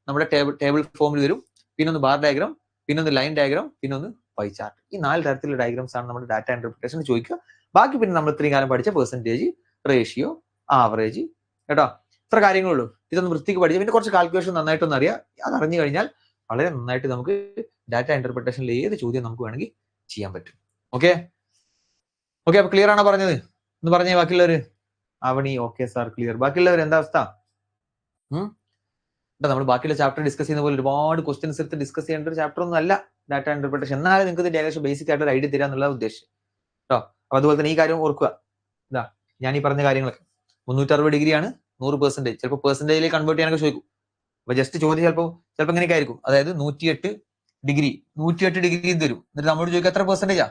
നമ്മുടെ ടേബിൾ ഫോമിൽ വരും, പിന്നെ ഒന്ന് ബാർ ഡയഗ്രാം, പിന്നെ ഒന്ന് ലൈൻ ഡയഗ്രാം, പിന്നെ ഒന്ന് പൈ ചാർട്ട്. ഈ 4 തരത്തിലുള്ള ഡയഗ്രാംസ് ആണ് നമ്മുടെ ഡാറ്റ ഇന്റർപ്രിട്ടേഷൻ ചോദിക്കുക. ബാക്കി പിന്നെ നമ്മൾ ഇത്രയും കാലം പഠിച്ച പെർസെന്റേജ്, റേഷ്യോ, ആവറേജ് കേട്ടോ. ഇത്ര കാര്യങ്ങളുള്ളൂ. ഇതൊന്ന് വൃത്തിക്ക് പഠിക്കുക. പിന്നെ കുറച്ച് കാൽക്കുലേഷൻ നന്നായിട്ടൊന്ന് അറിയാം. അത് അറിഞ്ഞു കഴിഞ്ഞാൽ വളരെ നന്നായിട്ട് നമുക്ക് ഡാറ്റ ഇന്റർപ്രിട്ടേഷനിൽ ഏത് ചോദ്യം നമുക്ക് വേണമെങ്കിൽ ചെയ്യാൻ പറ്റും. ഓക്കെ ഓക്കെ അപ്പൊ ക്ലിയർ ആണോ പറഞ്ഞത്? എന്ന് പറഞ്ഞേ ബാക്കിയുള്ളവര്. Avani okay sir clear. ബാക്കിയുള്ളവർ എന്താ അവസ്ഥ? നമ്മൾ ബാക്കിയുള്ള ചാപ്റ്റർ ഡിസ്കസ് ചെയ്യുന്ന പോലെ ഒരുപാട് ക്വസ്റ്റ്യൻസ് എടുത്ത് ഡിസ്കസ് ചെയ്യേണ്ട ഒരു ചാപ്റ്റർ ഒന്നും അല്ല ഡാറ്റ ഇന്റർപ്രിട്ടേഷൻ. എന്നാലും നിങ്ങൾക്ക് ഇതിന്റെ ഏകദേശം ബേസിക് ആയിട്ട് ഒരു ഐഡിയ തരാ എന്നുള്ള ഉദ്ദേശം കേട്ടോ. അപ്പൊ അതുപോലെ തന്നെ ഈ കാര്യം ഓർക്കുക. ഇതാ ഞാൻ ഈ പറഞ്ഞ കാര്യങ്ങളൊക്കെ 360 ഡിഗ്രിയാണ് 100%. ചിലപ്പോൾ പെർസെന്റേജിലേക്ക് കൺവേർട്ട് ചെയ്യാനൊക്കെ ചോദിക്കും. അപ്പൊ ജസ്റ്റ് ചോദ്യം ചിലപ്പോൾ ഇങ്ങനെയൊക്കെ ആയിരിക്കും. അതായത് 108 ഡിഗ്രി തരും. എന്നിട്ട് നമ്മളോട് ചോദിക്കുക എത്ര പെർസെന്റേജാ?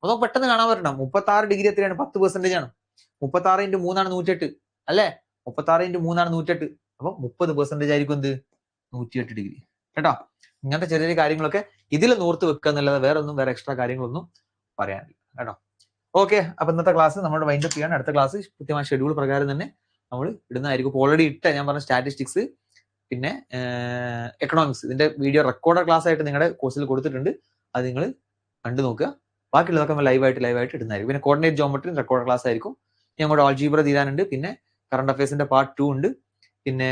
അതോ പെട്ടെന്ന് കാണാൻ പറ്റണം. 36 ഡിഗ്രി എത്രയാണ്? 10% ആണ്. 36 × 3 ആണ് 108 അല്ലെ? 36 × 3 ആണ് 108. അപ്പൊ 30% ആയിരിക്കും എന്ത്? 108 ഡിഗ്രി കേട്ടോ. ഇങ്ങനത്തെ ചെറിയ ചെറിയ കാര്യങ്ങളൊക്കെ ഇതിൽ നോർത്ത് വെക്കുക എന്നുള്ളത് വേറെ എക്സ്ട്രാ കാര്യങ്ങളൊന്നും പറയാനില്ല കേട്ടോ. ഓക്കെ അപ്പൊ ഇന്നത്തെ ക്ലാസ് നമ്മുടെ വൈൻഡ് അപ്പ് ചെയ്യാണ്. അടുത്ത ക്ലാസ് കൃത്യമായ ഷെഡ്യൂൾ പ്രകാരം തന്നെ നമ്മൾ ഇടുന്നതായിരിക്കും. ഓൾറെഡി ഞാൻ പറഞ്ഞ സ്റ്റാറ്റിസ്റ്റിക്സ് പിന്നെ എക്കണോമിക്സ് ഇതിന്റെ വീഡിയോ റെക്കോർഡർ ക്ലാസ് ആയിട്ട് നിങ്ങളുടെ കോഴ്സിൽ കൊടുത്തിട്ടുണ്ട്. അത് നിങ്ങൾ കണ്ടു നോക്കുക. ബാക്കിയുള്ളതൊക്കെ ലൈവായിട്ട് ഇടുന്നതായിരിക്കും. പിന്നെ കോർഡിനേറ്റ് ജോമെട്രി റെക്കോർഡർ ക്ലാസ് ആയിരിക്കും. ഞങ്ങളുടെ ആൾജീബ്ര തീരാനുണ്ട്. പിന്നെ കറണ്ട് അഫയേഴ്സിന്റെ പാർട്ട് 2 ഉണ്ട്. പിന്നെ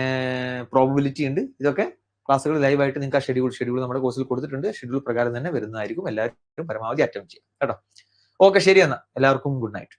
പ്രോബബിലിറ്റി ഉണ്ട്. ഇതൊക്കെ ക്ലാസ്സുകൾ ലൈവായിട്ട് നിങ്ങൾക്ക് ആ ഷെഡ്യൂൾ നമ്മുടെ കോഴ്സിൽ കൊടുത്തിട്ടുണ്ട്. ഷെഡ്യൂൾ പ്രകാരം തന്നെ വരുന്നതായിരിക്കും. എല്ലാവരും പരമാവധി അറ്റൻഡ് ചെയ്യാം കേട്ടോ. ഓക്കെ ശരി എന്നാ എല്ലാവർക്കും ഗുഡ് നൈറ്റ്.